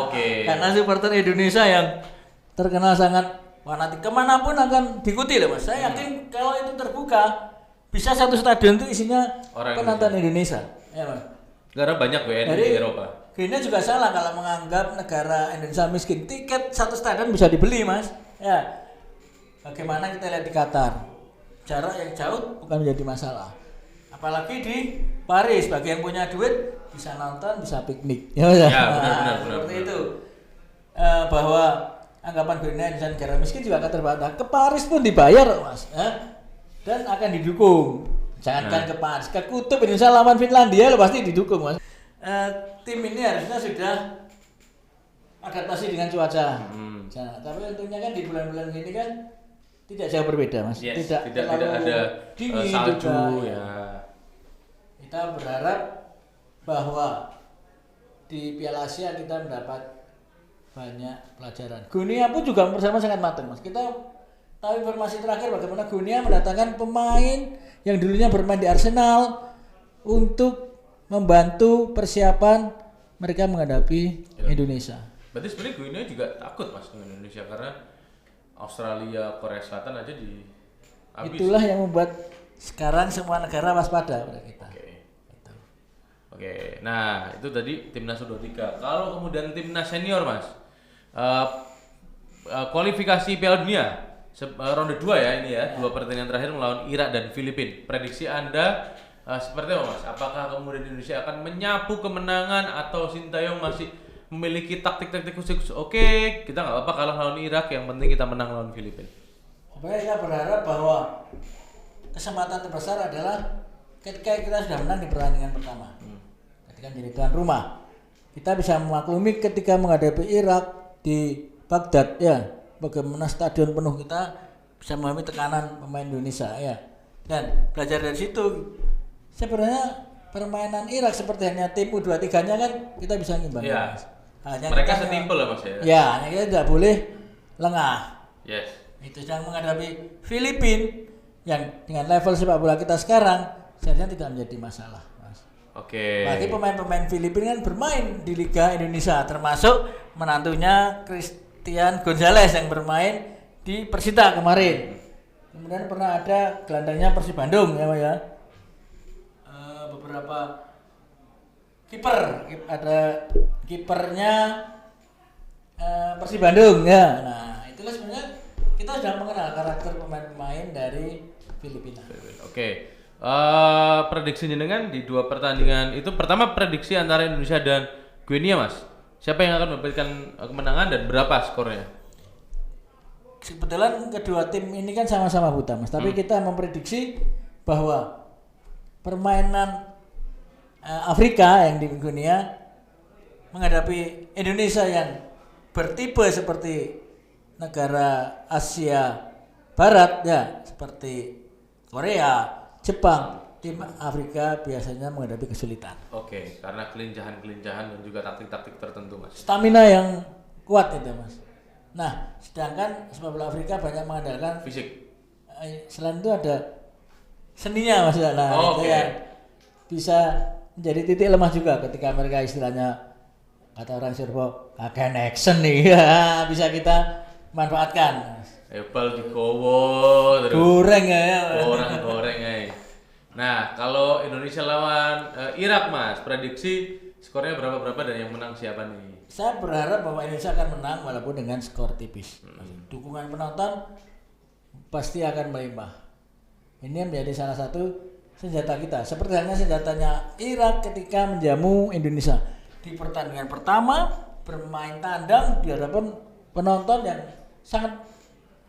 Oke. Karena supporter Indonesia yang terkenal sangat fanatik kemanapun akan diikuti loh Mas. Saya yakin kalau itu terbuka bisa satu stadion itu isinya orang penonton Indonesia. Ya Mas. Karena banyak WNI di Eropa. Guinea juga salah kalau menganggap negara Indonesia miskin. Tiket satu stadion bisa dibeli Mas. Ya. Bagaimana kita lihat di Qatar, jarak yang jauh bukan menjadi masalah. Apalagi di Paris, bagi yang punya duit bisa nonton, bisa piknik. Ya, benar. Seperti itu. Bahwa anggapan Guinea Indonesia negara miskin juga akan terbatas. Ke Paris pun dibayar, Mas. Dan akan didukung. Jangankan ke Paris, ke kutub Indonesia lawan Finlandia lo pasti didukung, Mas. Tim ini harusnya sudah adaptasi dengan cuaca. Tapi untungnya kan di bulan-bulan ini kan tidak jauh berbeda Mas. Yes, tidak ada dingin salju juga. ya. Kita berharap bahwa di Piala Asia kita mendapat banyak pelajaran. Guinea pun juga bersama sangat matang Mas. Kita tahu informasi terakhir bagaimana Guinea mendatangkan pemain yang dulunya bermain di Arsenal untuk membantu persiapan mereka menghadapi Indonesia. Berarti sebenarnya Guinea juga takut Mas dengan Indonesia karena Australia, Korea Selatan aja di habis. Itulah yang membuat sekarang semua negara waspada pada kita. Oke. Nah itu tadi timnas U23. Kalau kemudian timnas senior Mas, kualifikasi Piala Dunia ronde 2 ya ini ya, 2 pertandingan terakhir melawan Irak dan Filipina. Prediksi Anda seperti apa Mas? Apakah kemudian Indonesia akan menyapu kemenangan atau Sintayong masih memiliki taktik-taktik khusus? Oke, kita nggak apa-apa kalah lawan Irak, yang penting kita menang lawan Filipina. Sebenarnya saya berharap bahwa kesempatan terbesar adalah ketika kita sudah menang di pertandingan pertama, ketika menjadi tuan rumah, kita bisa memaklumi ketika menghadapi Irak di Baghdad ya, bagaimana stadion penuh, kita bisa memahami tekanan pemain Indonesia ya, dan belajar dari situ. Sebenarnya permainan Irak seperti hanya tim U23-nya kan kita bisa ngimbangin. Ya. Hanya Mereka setimpel lah Mas ya. Ya, hanya kita tidak boleh lengah. Yes. Itu sedang menghadapi Filipina yang dengan level sepak bola kita sekarang seharusnya tidak menjadi masalah, Mas. Oke. Bagi pemain-pemain Filipina kan bermain di Liga Indonesia, termasuk menantunya Christian Gonzalez yang bermain di Persita kemarin. Kemudian pernah ada gelandangnya Persib Bandung ya. Beberapa kiper, ada kipernya Persib Bandung ya. Nah, itulah sebenarnya kita sudah sudah mengenal karakter pemain-pemain dari Filipina. Oke. Prediksi jenengan di 2 pertandingan itu, pertama prediksi antara Indonesia dan Guinea, Mas. Siapa yang akan memberikan kemenangan dan berapa skornya? Kebetulan kedua tim ini kan sama-sama buta, Mas. Tapi kita memprediksi bahwa permainan Afrika yang di Guinea menghadapi Indonesia yang bertipe seperti negara Asia Barat ya, seperti Korea, Jepang, tim Afrika biasanya menghadapi kesulitan. Oke, karena kelincahan-kelincahan dan juga taktik-taktik tertentu, Mas. Stamina yang kuat itu, Mas. Nah, sedangkan sepak bola Afrika banyak mengandalkan Fisik. Selain itu ada seninya, Mas. Nah, itu Oke. yang bisa menjadi titik lemah juga ketika mereka istilahnya, kata orang Surbo, kakek action nih, ya, bisa kita manfaatkan. Apple digowo terus. Goreng ya. Goreng ya. Nah, kalau Indonesia lawan Irak, Mas, prediksi skornya berapa dan yang menang siapa nih? Saya berharap bahwa Indonesia akan menang walaupun dengan skor tipis. Dukungan penonton pasti akan melimpah. Ini menjadi salah satu senjata kita. Seperti halnya senjatanya Irak ketika menjamu Indonesia. Di pertandingan pertama bermain tandang di hadapan penonton yang sangat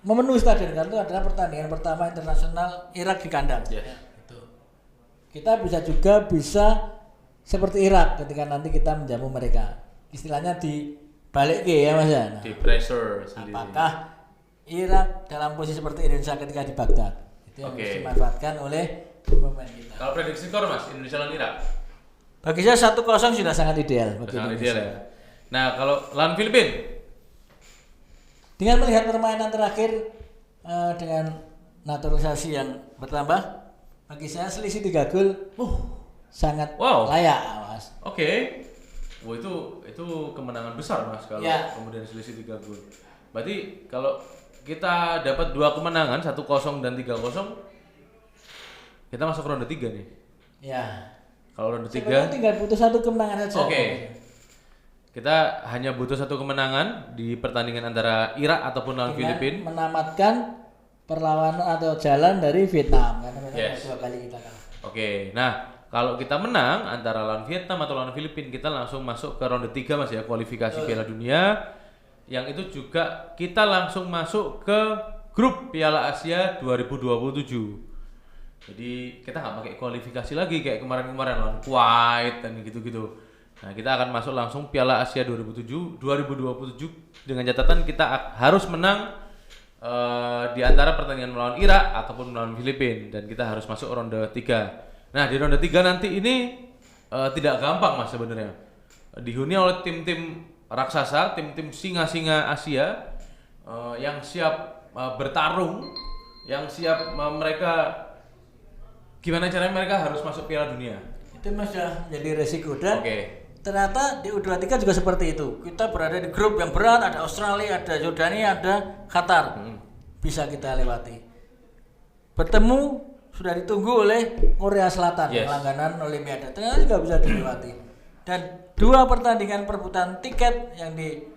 memenuhi stadion, karena itu adalah pertandingan pertama internasional Irak di kandang. Yes. Itu. Kita bisa seperti Irak ketika nanti kita menjamu mereka. Istilahnya dibalik ya, Mas ya. Nah, Di pressure sendiri. apakah Irak dalam posisi seperti Indonesia ketika di Baghdad? Itu yang harus dimanfaatkan oleh pemain kita. Kalau prediksi skor, Mas, Indonesia lawan Irak? Bagi saya 1-0 sudah sangat ideal bagi Sangat Indonesia. ideal ya. Nah, kalau lawan Filipina? Dengan melihat permainan terakhir dengan naturalisasi yang bertambah, bagi saya selisih 3 gol sangat layak, Mas. Oke. Wah, itu kemenangan besar, Mas, kalau kemudian selisih 3 gol. Berarti kalau kita dapat 2 kemenangan, 1-0 dan 3-0, kita masuk ronde 3 nih. Ya. Kalau ronde 3 sebenarnya tinggal butuh 1 kemenangan saja. Oke. Kita hanya butuh 1 kemenangan di pertandingan antara Irak ataupun lawan Filipina. Menamatkan perlawanan atau jalan dari Vietnam, karena mereka 2 kali kita kalah. Oke. Nah, kalau kita menang antara lawan Vietnam atau lawan Filipina, kita langsung masuk ke ronde 3, Mas ya, kualifikasi Piala Dunia. Yang itu juga kita langsung masuk ke grup Piala Asia 2027. Jadi kita nggak pakai kualifikasi lagi kayak kemarin-kemarin lawan Kuwait dan gitu-gitu. Nah, kita akan masuk langsung Piala Asia 2027 dengan catatan kita harus menang di antara pertandingan melawan Irak ataupun melawan Filipina, dan kita harus masuk ronde 3. Nah, di ronde 3 nanti ini tidak gampang, Mas, sebenarnya. Dihuni oleh tim-tim raksasa, tim-tim singa-singa Asia yang siap bertarung, yang siap mereka gimana caranya mereka harus masuk Piala Dunia. Itu Mas sudah jadi resiko, dan ternyata di U23 juga seperti itu. Kita berada di grup yang berat, ada Australia, ada Yordania, ada Qatar. Bisa kita lewati. Bertemu sudah ditunggu oleh Korea Selatan yang langganan Olimpiade. Ternyata juga bisa dilewati. Dan 2 pertandingan perebutan tiket yang di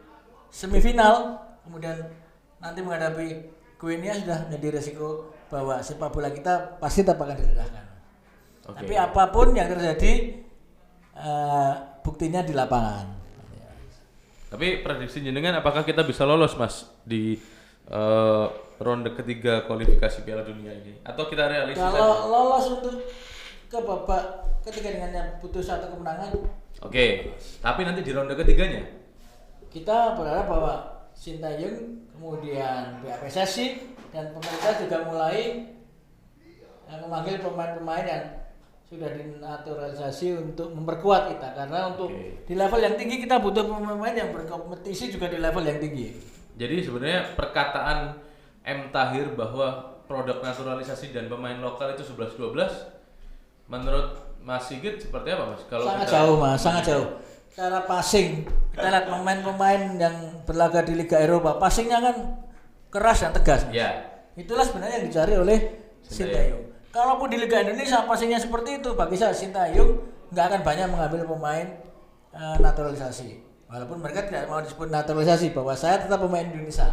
semifinal, kemudian nanti menghadapi Guinea, sudah menjadi resiko bahwa sepak bola kita pasti tetap akan direndahkan. Tapi apapun yang terjadi, buktinya di lapangan. Tapi prediksi jenengan apakah kita bisa lolos, Mas, di ronde ketiga kualifikasi Piala Dunia ini? Atau kita realistis? Kalau lolos untuk ke babak ketiga dengan butuh 1 kemenangan. Oke. Tapi nanti di ronde ketiganya kita berharap bahwa Sintayong, kemudian pihak PSSI dan pemerintah juga mulai memanggil pemain-pemain yang sudah dinaturalisasi untuk memperkuat kita, karena untuk di level yang tinggi kita butuh pemain yang berkompetisi juga di level yang tinggi. Jadi sebenarnya perkataan M. Tahir bahwa produk naturalisasi dan pemain lokal itu 11-12, menurut Mas Sigit seperti apa, Mas? Kalau sangat jauh, Mas, sangat jauh. Cara passing, kita lihat pemain-pemain yang berlaga di Liga Eropa, passingnya kan keras dan tegas. Itulah sebenarnya yang dicari oleh Sintayong. Kalaupun di Liga Indonesia passingnya seperti itu, bagi saya Sintayong nggak akan banyak mengambil pemain naturalisasi. Walaupun mereka tidak mau disebut naturalisasi, bahwa saya tetap pemain Indonesia.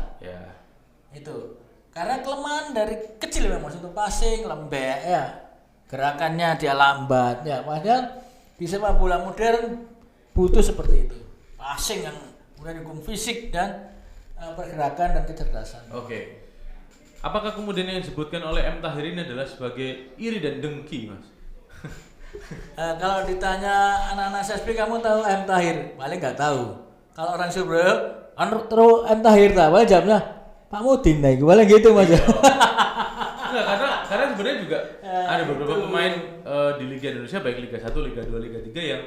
Itu Karena kelemahan dari kecil memang untuk passing lembek ya. Gerakannya dia lambat ya. Padahal di sepak bola modern butuh seperti itu. Passing yang kemudian didukung fisik dan pergerakan dan kecerdasan. Oke. Apakah kemudian yang disebutkan oleh M. Tahir ini adalah sebagai iri dan dengki, Mas? Kalau ditanya anak-anak SSB kamu tahu M. Tahir? Paling nggak tahu. Kalau orang Surabaya, terus M. Tahir tak? Paling jawabnya Pak Mudin nah, paling gitu Mas. Enggak, karena sebenarnya juga ada beberapa pemain di Liga Indonesia baik Liga 1, Liga 2, Liga 3 yang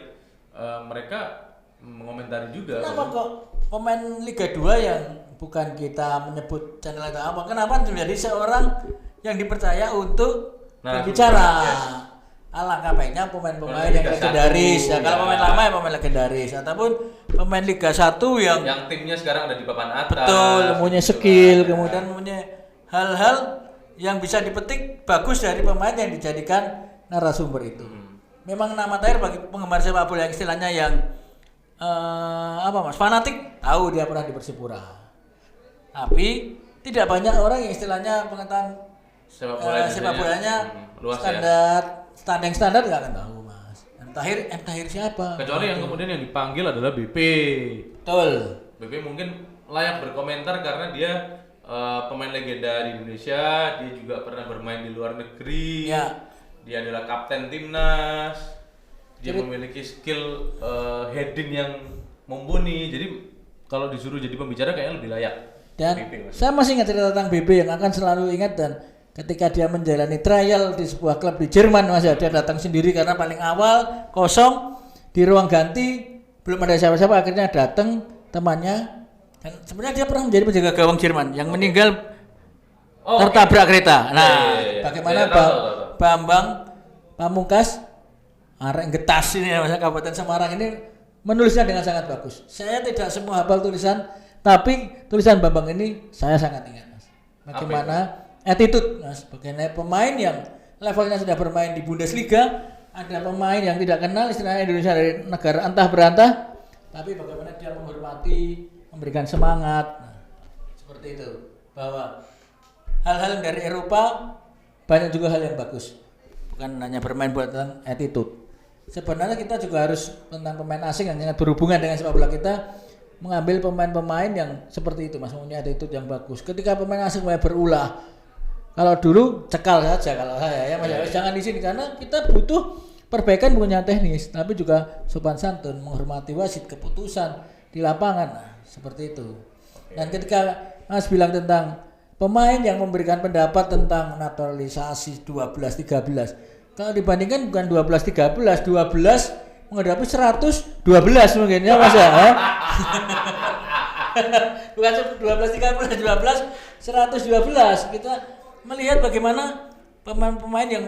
mereka mengomentari juga. Kenapa kok pemain Liga 2 yang bukan kita menyebut channel atau apa? Kenapa menjadi seorang yang dipercaya untuk berbicara? Alangkah baiknya pemain-pemain yang legendaris. Ya, kalau pemain lama ya pemain legendaris ataupun pemain Liga 1 yang timnya sekarang ada di papan atas. Betul, punya skill, kemudian punya hal-hal yang bisa dipetik bagus dari pemain yang dijadikan narasumber itu. Memang nama Tahir bagi penggemar sepak bola yang istilahnya yang fanatik, tahu dia pernah di Persipura. Tapi tidak banyak orang yang istilahnya pengetahuan sepak bolanya standar nggak akan tahu Mas. M. Tahir siapa? Kecuali yang kemudian yang dipanggil adalah BP. Betul. BP mungkin layak berkomentar karena dia pemain legenda di Indonesia, dia juga pernah bermain di luar negeri. Ya. Dia adalah kapten timnas. Dia memiliki skill heading yang mumpuni. Jadi kalau disuruh jadi pembicara kayaknya lebih layak. Dan BP, saya masih ingat cerita tentang BP yang akan selalu ingat dan ketika dia menjalani trial di sebuah klub di Jerman Mas, dia datang sendiri karena paling awal kosong di ruang ganti belum ada siapa-siapa, akhirnya datang temannya dan sebenarnya dia pernah menjadi penjaga gawang Jerman yang meninggal tertabrak kereta. Nah, bagaimana Bambang Pamungkas arek getas ini ya Mas, Kabupaten Semarang ini menulisnya dengan sangat bagus. Saya tidak semua hafal tulisan, tapi tulisan Bambang ini saya sangat ingat Mas. Bagaimana attitude Mas, bagaimana pemain yang levelnya sudah bermain di Bundesliga, ada pemain yang tidak kenal istilahnya Indonesia dari negara entah berantah, tapi bagaimana dia menghormati, memberikan semangat. Nah, seperti itu. Bahwa hal-hal yang dari Eropa banyak juga hal yang bagus. Bukan hanya bermain buat tentang attitude. Sebenarnya kita juga harus tentang pemain asing yang sangat berhubungan dengan sepak bola kita, mengambil pemain-pemain yang seperti itu Mas, punya attitude yang bagus. Ketika pemain asing mulai berulah, kalau dulu cekal saja kalau saya ya Mas, jangan di sini karena kita butuh perbaikan bukan hanya teknis tapi juga sopan santun, menghormati wasit, keputusan di lapangan. Nah, seperti itu. Dan ketika Mas bilang tentang pemain yang memberikan pendapat tentang naturalisasi 12-13, kalau dibandingkan bukan 12-13, 12 menghadapi 112 mungkin ya Mas ya. Bukan 12-13, 12 112. Kita melihat bagaimana pemain-pemain yang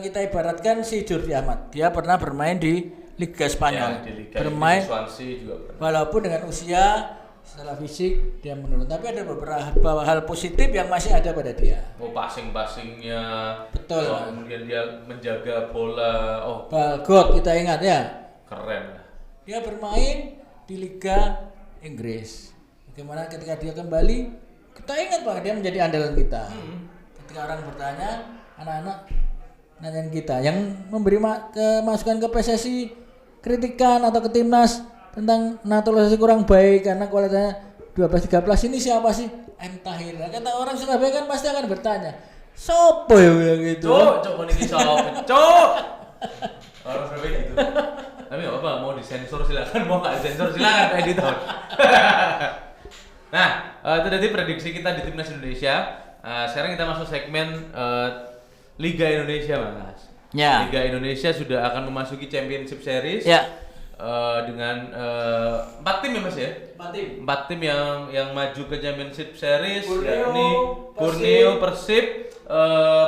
kita ibaratkan si Jordi Amat. Dia pernah bermain di Liga Spanyol. Ya, di Liga bermain Swansea juga pernah. Walaupun dengan usia setelah fisik dia menurun, tapi ada beberapa hal positif yang masih ada pada dia. Passing-passingnya. Betul. Kemudian dia menjaga bola. Balgot kita ingat ya. Keren. Dia bermain di Liga Inggris. Bagaimana ketika dia kembali, kita ingat bahwa dia menjadi andalan kita. Ketika orang bertanya, anak-anak nanyain kita yang memberi masukan ke PSSI, kritikan atau ke timnas tentang naturalisasi kurang baik karena kualitasnya 12-13 ini siapa sih? M. Tahir. Kata orang Surabaya kan pasti akan bertanya, sopo ya bilang gitu. Cok niki sopo? Cok. Orang Surabaya gitu. Tapi enggak apa-apa, mau disensor silakan, mau enggak disensor silakan editor. Nah, itu tadi prediksi kita di timnas Indonesia. Sekarang kita masuk segmen Liga Indonesia, Mas. Ya. Liga Indonesia sudah akan memasuki Championship Series. Ya. Dengan 4 tim ya Mas ya? 4 tim yang maju ke Championship Series, yakni Borneo, Persib,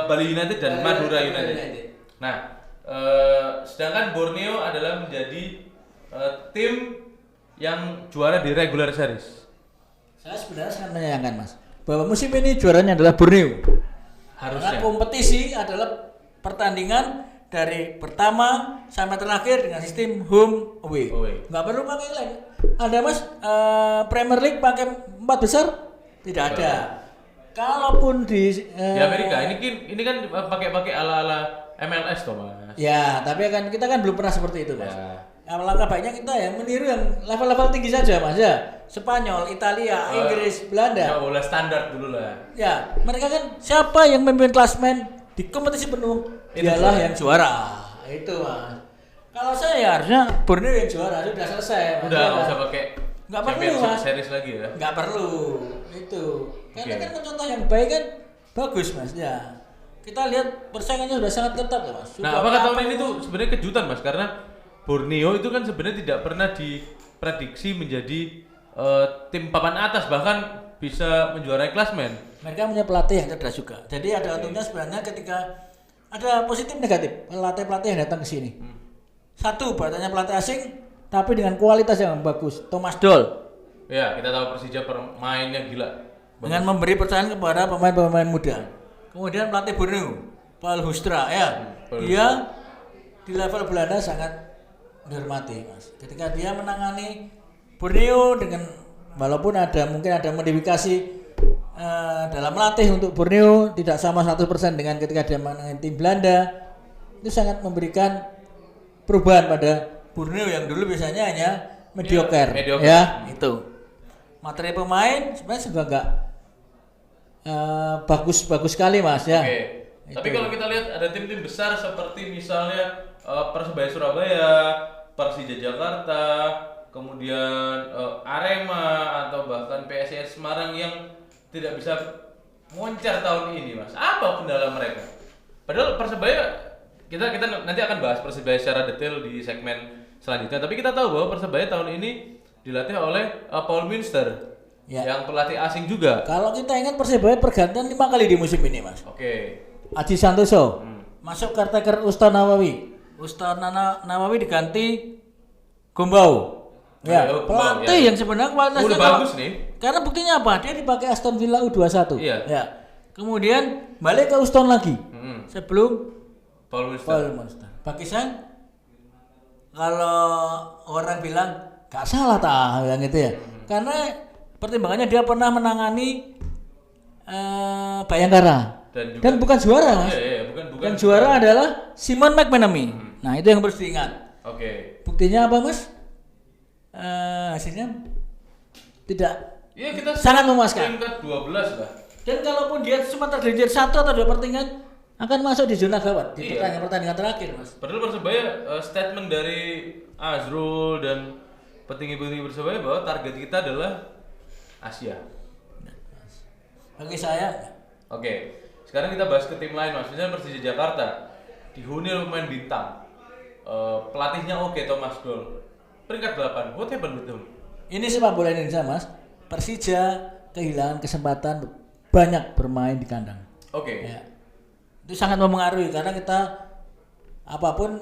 Bali United dan Madura United. Nah, sedangkan Borneo adalah menjadi tim yang juara di regular series. Saya sebenarnya sangat menyayangkan Mas, bahwa musim ini juaranya adalah Borneo. Harusnya. Karena kompetisi adalah pertandingan dari pertama sampai terakhir dengan sistem home away. Nggak perlu pakai lain. Ada Mas Premier League pakai 4 besar? Tidak ada. kalaupun di Amerika ini kan pakai ala-ala MLS toh Mas. ya, tapi kan kita kan belum pernah seperti itu Mas. Ya. Alangkah baiknya kita ya meniru yang level-level tinggi saja Mas ya. Spanyol, Italia, Inggris, Belanda. Ya boleh standar dulu lah. Ya, mereka kan siapa yang memimpin klasmen di kompetisi penuh dialah yang juara. Itu Mas. Kalau saya ya harusnya Borneo yang juara, sudah selesai. Udah nggak usah pakai nggak perlu Mas. Series lagi ya. Nggak perlu. Itu. Karena kan contoh yang baik kan bagus Mas ya. Kita lihat persaingannya sudah sangat ketat ya Mas. Nah, apakah tahun ini tuh sebenarnya kejutan Mas karena Borneo itu kan sebenarnya tidak pernah diprediksi menjadi tim papan atas bahkan bisa menjuarai klasmen. Mereka punya pelatih yang cerdas juga. Jadi ada untungnya sebenarnya ketika ada positif negatif pelatih yang datang ke sini. Satu, bertanya pelatih asing tapi dengan kualitas yang bagus. Thomas Doll. Ya, kita tahu Persija permainnya gila. Dengan memberi percayaan kepada pemain-pemain muda. Kemudian pelatih Borneo, Paul Hoekstra ya. Dia di level Belanda sangat dihormati Mas. Ketika dia menangani Borneo dengan walaupun mungkin ada modifikasi dalam melatih untuk Borneo tidak sama 100% dengan ketika dia menangani tim Belanda, itu sangat memberikan perubahan pada Borneo yang dulu biasanya hanya mediocre. Ya, itu. Materi pemain sebenarnya juga enggak bagus sekali Mas ya. Oke. Tapi kalau kita lihat ada tim-tim besar seperti misalnya Persebaya Surabaya, Persija Jakarta, kemudian Arema atau bahkan PSIS Semarang yang tidak bisa moncer tahun ini Mas. Apa kendala mereka? Padahal Persebaya kita nanti akan bahas Persebaya secara detail di segmen selanjutnya. Tapi kita tahu bahwa Persebaya tahun ini dilatih oleh Paul Münster. Ya. Yang pelatih asing juga. Kalau kita ingat Persebaya pergantian 5 kali di musim ini Mas. Oke. Aji Santoso masuk caretaker Ustaz Nawawi. Ustaz Nawawi diganti Gombau. Ya, pelatih yang sebenarnya kualitasnya udah bagus nih. Karena buktinya apa? Dia dipakai Aston Villa U21. Iya. Ya. Kemudian balik ke Uston lagi. Sebelum Paul Münster. Bagi saya kalau orang bilang gak salah yang itu ya. Karena pertimbangannya dia pernah menangani Bayangkara. Dan bukan juara Mas. Iya, bukan. Yang juara adalah Simon McManamy. Nah, itu yang harus diingat. Oke. Buktinya apa Mas? Hasilnya tidak kita sangat memuaskan. Peringkat 12 lah. Dan kalaupun dia cuma tergelincir 1 atau 2 pertandingan akan masuk di zona gawat di pertandingan terakhir Mas. Padahal Persebaya statement dari Azrul dan petinggi-petinggi Persebaya bahwa target kita adalah Asia. Bagi saya. Oke. Sekarang kita bahas ke tim lain Mas. Misalnya Persija Jakarta dihuni oleh pemain bintang. Pelatihnya Thomas Doll. Peringkat 8. What happened with him? Ini sepak bola Indonesia Mas. Persija kehilangan kesempatan banyak bermain di kandang. Oke. Ya. Itu sangat mempengaruhi karena kita apapun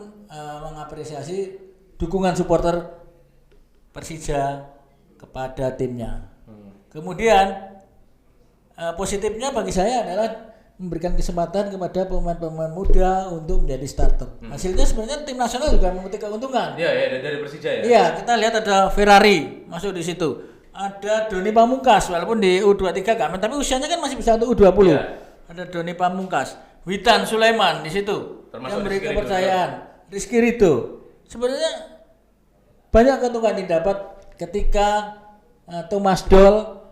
mengapresiasi dukungan supporter Persija kepada timnya. Kemudian positifnya bagi saya adalah memberikan kesempatan kepada pemain-pemain muda untuk menjadi starter. Hasilnya sebenarnya tim nasional juga memetik keuntungan. Iya, dari Persija ya. Iya, kita lihat ada Ferrari masuk di situ. Ada Doni Pamungkas walaupun di U23 gak main, tapi usianya kan masih bisa untuk U20. Iya. Ada Doni Pamungkas, Witan Sulaiman di situ. Yang memberi kepercayaan. Rizky Ridho. Sebenarnya banyak keuntungan didapat ketika Thomas Doll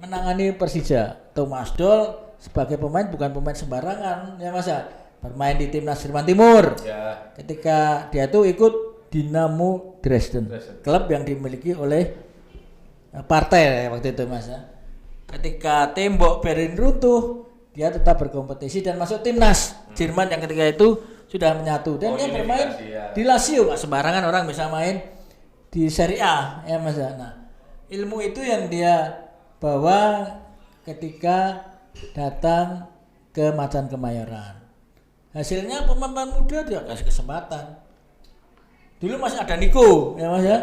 menangani Persija. Thomas Doll sebagai pemain bukan pemain sembarangan ya Mas ya. Bermain di timnas Jerman Timur. Ya. Ketika dia tuh ikut Dinamo Dresden. Klub yang dimiliki oleh partai waktu itu Mas ya. Ketika tembok Berlin runtuh, dia tetap berkompetisi dan masuk timnas Jerman yang ketika itu sudah menyatu dan dia bermain di Lazio. Nggak sembarangan orang bisa main di Serie A ya Mas ya. Nah, ilmu itu yang dia bawa ketika datang ke Macan Kemayoran. Hasilnya pemain muda dia kasih kesempatan. Dulu masih ada Niko ya Mas ya.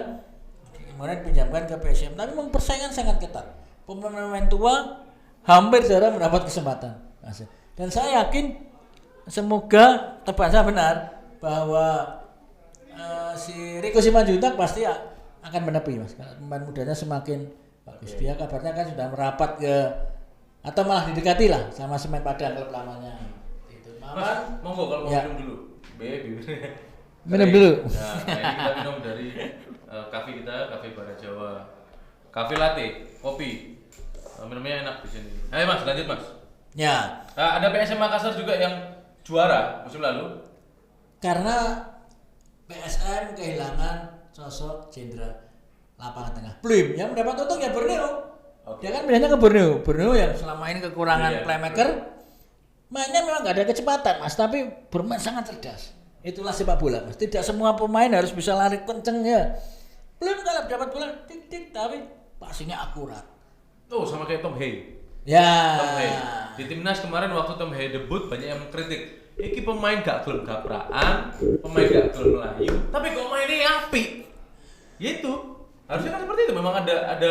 Kemudian pinjamkan ke PSM, tapi memang persaingan sangat ketat. Pemain-pemain tua hampir jarang mendapat kesempatan. Dan saya yakin semoga tebakan saya benar bahwa si Riko Simanjuntak pasti akan menepi Mas. Karena pemain mudanya semakin bagus. Dia kabarnya kan sudah merapat ke atau malah didekati lah sama Semen Padang klub lamanya. Itu. Mas, monggo kalau mau Ya. minum dulu. Bibir. Minum dulu. Nah, ini kita minum dari kafe kita, Kafe Barat Jawa. Kafe latte, kopi. Minumnya enak di sini. Ayo Mas, lanjut Mas. Ya, Ada PSM Makassar juga yang juara musim lalu. karena PSM kehilangan sosok jenderal lapangan tengah. Pluim yang mendapat untung ya Borneo. Oke. Dia kan pindahnya ke Borneo. Borneo yang selama ini kekurangan Iya. playmaker, mainnya memang gak ada kecepatan Mas, tapi bermain sangat cerdas. Itulah sepak bola Mas. Tidak semua pemain harus bisa lari kenceng ya. Belum kalau dapat bola tik tik tapi passingnya akurat. Tuh sama kayak Tom Hay. Ya. Tom Hay. Di timnas kemarin waktu Tom Hay debut banyak yang mengkritik. Iki pemain gak gelem gapraan, pemain gak gelem melayu, tapi kok mainnya apik. Ya itu. Harusnya kan seperti itu. Memang ada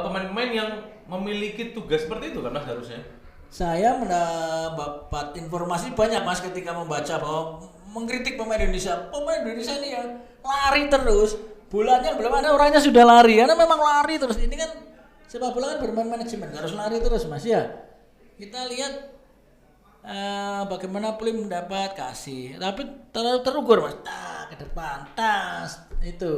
pemain-pemain yang memiliki tugas seperti itu kan Mas harusnya. Saya mendapat informasi banyak Mas ketika membaca bahwa mengkritik pemain Indonesia. Pemain Indonesia ini ya lari terus. Bolanya belum ada orangnya sudah lari. Karena memang lari terus. Ini kan sepak bola kan bermain manajemen, harus lari terus Mas ya. Kita lihat bagaimana Pluim mendapat kasih, tapi terlalu terukur Mas. Ke depan, itu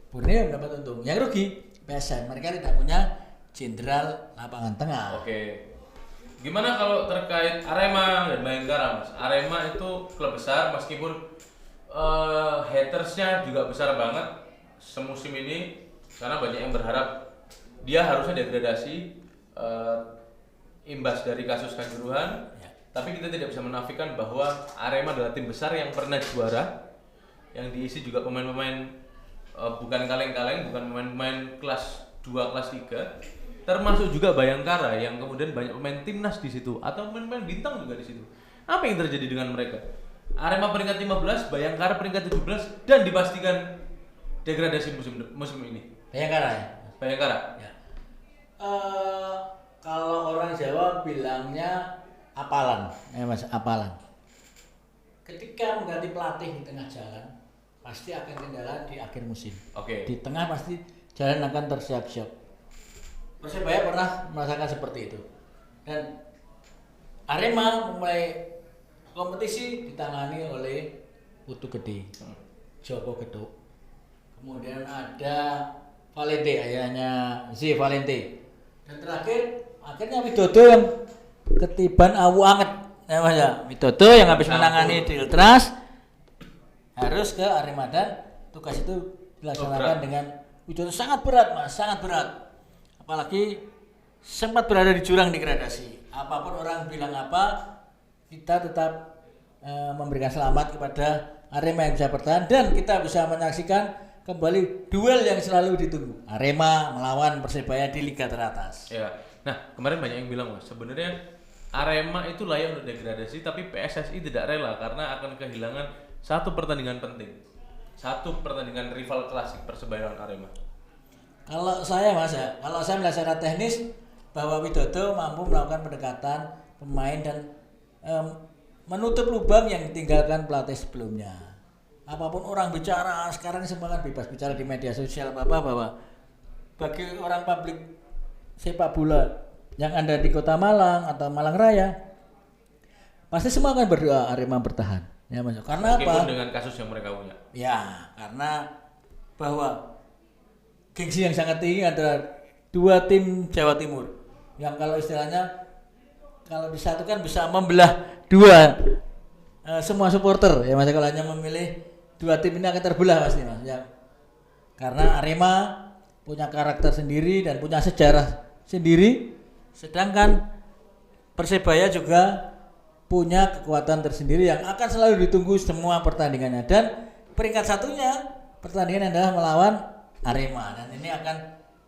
Borneo mendapat untung. Yang rugi PSM, mereka tidak punya jenderal lapangan tengah. Oke. Gimana kalau terkait Arema dan Bayangkara Mas? Arema itu klub besar meskipun hatersnya juga besar banget semusim ini karena banyak yang berharap dia harusnya degradasi imbas dari kasus kanjuruhan. Ya. Tapi kita tidak bisa menafikan bahwa Arema adalah tim besar yang pernah juara, yang diisi juga pemain-pemain bukan kaleng-kaleng, bukan pemain-pemain kelas 2, kelas 3, termasuk juga Bayangkara yang kemudian banyak pemain timnas di situ atau pemain-pemain bintang juga di situ. Apa yang terjadi dengan mereka? Arema peringkat 15, Bayangkara peringkat 17 dan dipastikan degradasi musim ini. Bayangkara ya. Bayangkara. Ya. Kalau orang Jawa bilangnya apalan, Mas, apalan. Ketika mengganti pelatih di tengah jalan, pasti akan kendala di akhir musim. Oke. Di tengah pasti jalan akan tersiap-siap. Persebaya pernah merasakan seperti itu. Dan Arema memulai kompetisi ditangani oleh Putu Gede, Joko Geduk. Kemudian ada Valente, ayahnya Z Valente. Dan terakhir akhirnya Widodo yang ketiban awu anget. Ya Mas ya, Widodo yang habis menangani di Ultras harus ke Arema dan tugas itu dilaksanakan dengan Widodo sangat berat Mas, sangat berat. Apalagi sempat berada di jurang degradasi. Apapun orang bilang apa, kita tetap memberikan selamat kepada Arema yang bisa bertahan dan kita bisa menyaksikan kembali duel yang selalu ditunggu. Arema melawan Persebaya di liga teratas. Ya. Nah, kemarin banyak yang bilang Mas, sebenarnya Arema itu layak untuk degradasi tapi PSSI tidak rela karena akan kehilangan satu pertandingan penting. Satu pertandingan rival klasik Persebaya lawan Arema. Kalau saya Mas ya, kalau saya melihat secara teknis bahwa Widodo mampu melakukan pendekatan pemain dan menutup lubang yang ditinggalkan pelatih sebelumnya. Apapun orang bicara sekarang semua kan bebas bicara di media sosial bahwa bagi orang publik sepak bola yang ada di Kota Malang atau Malang Raya pasti semua akan berdoa Arema bertahan. Ya Mas. Karena Meskipun apa? dengan kasus yang mereka punya. Ya, karena bahwa gengsi yang sangat tinggi antara dua tim Jawa Timur yang kalau istilahnya kalau disatukan bisa membelah dua semua supporter ya Mas, kalau hanya memilih dua tim ini akan terbelah pasti Mas ya. Karena Arema punya karakter sendiri dan punya sejarah sendiri, sedangkan Persebaya juga punya kekuatan tersendiri yang akan selalu ditunggu semua pertandingannya dan peringkat satunya pertandingan adalah melawan Arema dan ini akan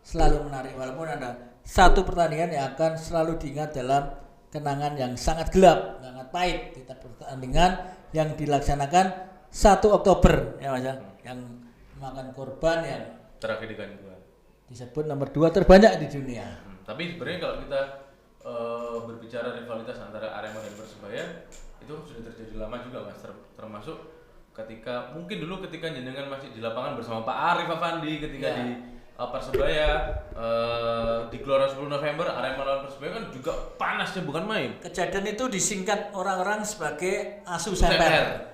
selalu menarik walaupun ada satu pertandingan yang akan selalu diingat dalam kenangan yang sangat gelap, sangat pahit. Kita pertandingan yang dilaksanakan 1 Oktober ya Mas ya, yang memakan korban yang Tragedi Kanjuruhan. disebut nomor 2 terbanyak di dunia. Tapi sebenarnya kalau kita berbicara rivalitas antara Arema dan Persebaya itu sudah terjadi lama juga Mas, termasuk ketika mungkin dulu ketika jenengan masih di lapangan bersama Pak Arif Afandi ketika di Persebaya di Gelora 10 November Arema lawan Persebaya kan juga panasnya bukan main. Kejadian itu disingkat orang-orang sebagai asu seper.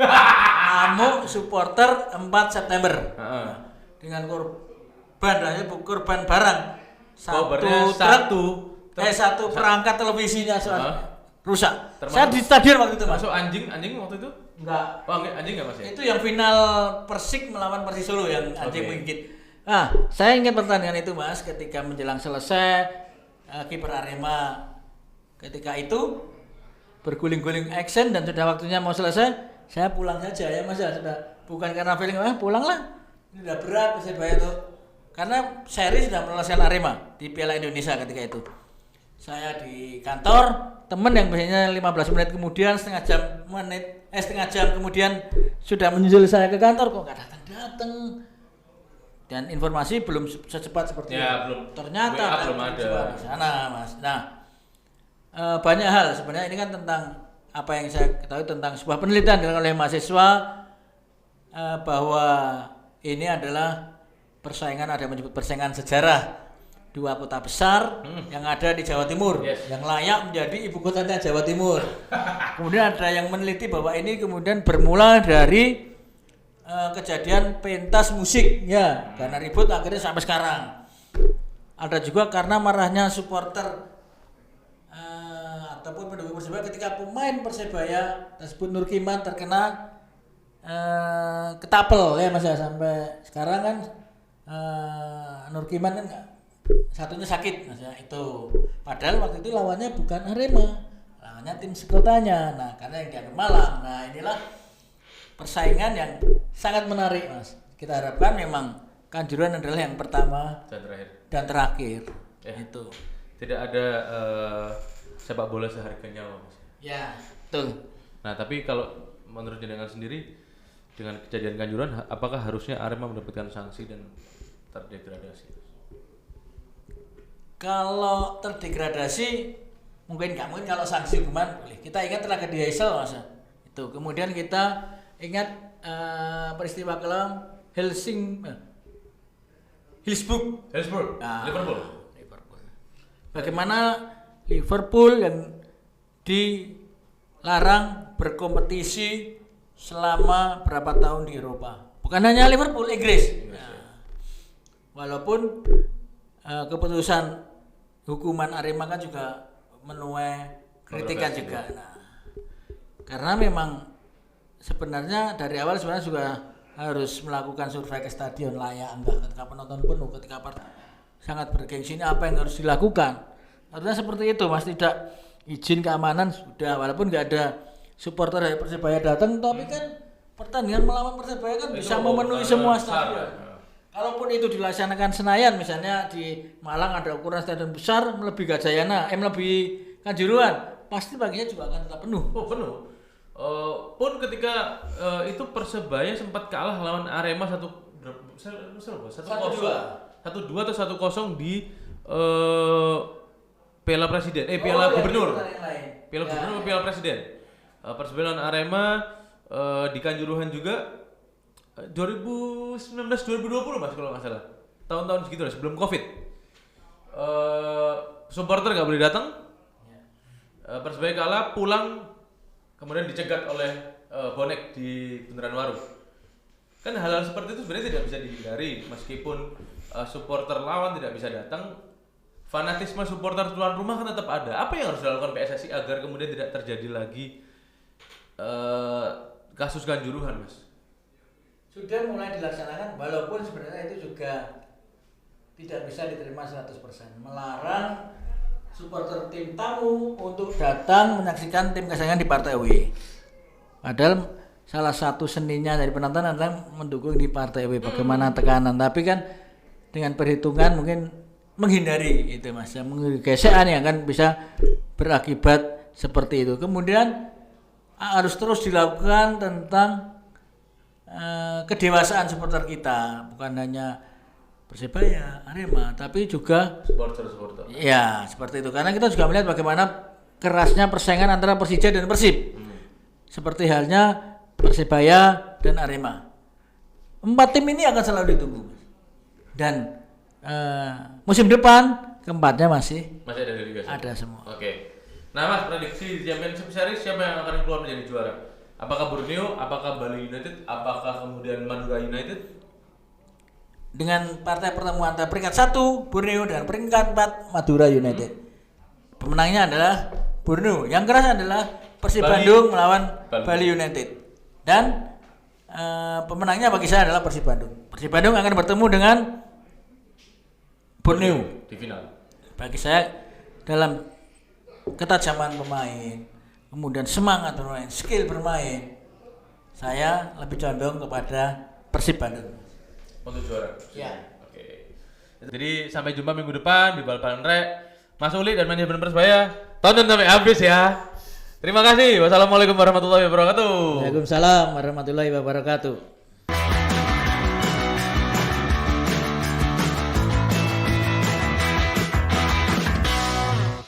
Amuk supporter 4 September. Dengan korban barang. Satu perangkat televisinya rusak. Saya di stadion waktu itu, Mas. Masuk anjing waktu itu? Enggak. Oh, anjing enggak, Mas ya? Itu yang final Persik melawan Persis Solo yang anjing menggigit. Nah, saya ingat pertandingan itu, Mas, ketika menjelang selesai kiper Arema ketika itu berguling-guling action dan sudah waktunya mau selesai, saya pulang saja ya, Mas, ya. Sudah bukan karena feeling, pulanglah. Ini udah berat Persebaya itu. Karena seri sudah menyelesaikan Arema di Piala Indonesia ketika itu. Saya di kantor, temen yang biasanya 15 menit kemudian setengah jam kemudian sudah menyusul saya ke kantor, kok nggak datang. Dan informasi belum secepat seperti itu. Belum. Ternyata belum ada di sana, Mas. Nah, banyak hal sebenarnya ini kan tentang apa yang saya ketahui tentang sebuah penelitian dilakukan oleh mahasiswa bahwa ini adalah persaingan, ada menyebut persaingan sejarah 2 kota besar yang ada di Jawa Timur, yang layak menjadi ibu kotanya Jawa Timur. Kemudian ada yang meneliti bahwa ini kemudian bermula dari kejadian pentas musik, ya, karena ribut akhirnya sampai sekarang. Ada juga karena marahnya supporter ataupun pendukung Persebaya ketika pemain Persebaya tersebut Nur Kiman terkena ketapel, ya, Mas, ya. Sampai sekarang kan Nur Kiman kan satunya sakit, Mas, ya, itu. Padahal waktu itu lawannya bukan Arema, lawannya tim sekotanya. Nah, karena yang dianggap Malang. Nah, inilah persaingan yang sangat menarik, Mas. Kita harapkan memang Kanjuruhan adalah yang pertama dan terakhir. Itu. Tidak ada sepak bola seharga nyawa, Mas. Ya, betul. Nah, tapi kalau menurut jenengan sendiri dengan kejadian Kanjuruhan, apakah harusnya Arema mendapatkan sanksi dan terdegradasi? Kalau terdegradasi mungkin nggak, mungkin kalau sanksi hukuman boleh. Kita ingat tragedi Heysel, Mas. Itu. Kemudian kita ingat peristiwa kelam Hillsborough. Nah, Liverpool. Bagaimana Liverpool yang dilarang berkompetisi selama berapa tahun di Eropa. Bukan hanya Liverpool, Inggris. Nah, walaupun keputusan hukuman Arema kan juga menuai kritikan juga. Nah, karena memang sebenarnya dari awal sebenarnya juga harus melakukan survei ke stadion layak enggak ketika penonton penuh, ketika sangat bergengsi, ini apa yang harus dilakukan. Artinya seperti itu, Mas, tidak izin keamanan sudah, walaupun nggak ada supporter dari Persebaya datang, tapi kan pertandingan melawan Persebaya kan bisa memenuhi semua stadion. Kalaupun itu dilaksanakan Senayan, misalnya di Malang ada ukuran stadion besar, melebihi Gajayana, melebihi Kanjuruhan, pasti baginya juga akan tetap penuh. Oh, penuh. Pun ketika itu Persebaya sempat kalah lawan Arema 1-2 atau 1-0 di Piala Presiden, Piala Gubernur. Piala Gubernur, Piala Presiden. Persebaya lawan Arema di Kanjuruhan juga 2019-2020, Mas, kalau nggak salah. Tahun-tahun segitu lah, sebelum Covid. Supporter nggak boleh datang. Persebaya kalah, pulang, kemudian dicegat oleh bonek di Bundaran Waru. Kan hal-hal seperti itu sebenarnya tidak bisa dihindari, meskipun supporter lawan tidak bisa datang. Fanatisme supporter tuan rumah kan tetap ada. Apa yang harus dilakukan PSSI agar kemudian tidak terjadi lagi kasus Kanjuruhan, Mas? Sudah mulai dilaksanakan, walaupun sebenarnya itu juga tidak bisa diterima 100%. Melarang supporter tim tamu untuk datang menyaksikan tim kesayangan di Partai W. Padahal salah satu seninya dari penonton adalah mendukung di Partai W. Bagaimana tekanan, tapi kan dengan perhitungan mungkin menghindari itu, Mas, yang gesekan yang kan bisa berakibat seperti itu. Kemudian harus terus dilakukan tentang kedewasaan supporter kita, bukan hanya Persebaya, Arema, tapi juga supporter. Ya, seperti itu. Karena kita juga melihat bagaimana kerasnya persaingan antara Persija dan Persib. Seperti halnya Persebaya dan Arema. 4 tim ini akan selalu ditunggu. Dan musim depan keempatnya masih ada di Liga. Ada semua. Oke. Nah Mas, prediksi Championship Series siapa yang akan keluar menjadi juara? Apakah Borneo, apakah Bali United, apakah kemudian Madura United? Dengan partai pertemuan antara peringkat 1 Borneo dan peringkat 4 Madura United. Pemenangnya adalah Borneo. Yang keras adalah Persib Bandung melawan Bali United. Dan pemenangnya bagi saya adalah Persib Bandung. Persib Bandung akan bertemu dengan Borneo Di final. Bagi saya dalam ketajaman pemain, kemudian semangat bermain, skill bermain, saya lebih condong kepada Persib Bandung untuk juara. Ya. Oke. Jadi sampai jumpa minggu depan di Bal-Balan Rek. Mas Uli dan manajemen Persebaya tonton sampai habis ya. Terima kasih. Wassalamualaikum warahmatullahi wabarakatuh. Waalaikumsalam warahmatullahi wabarakatuh.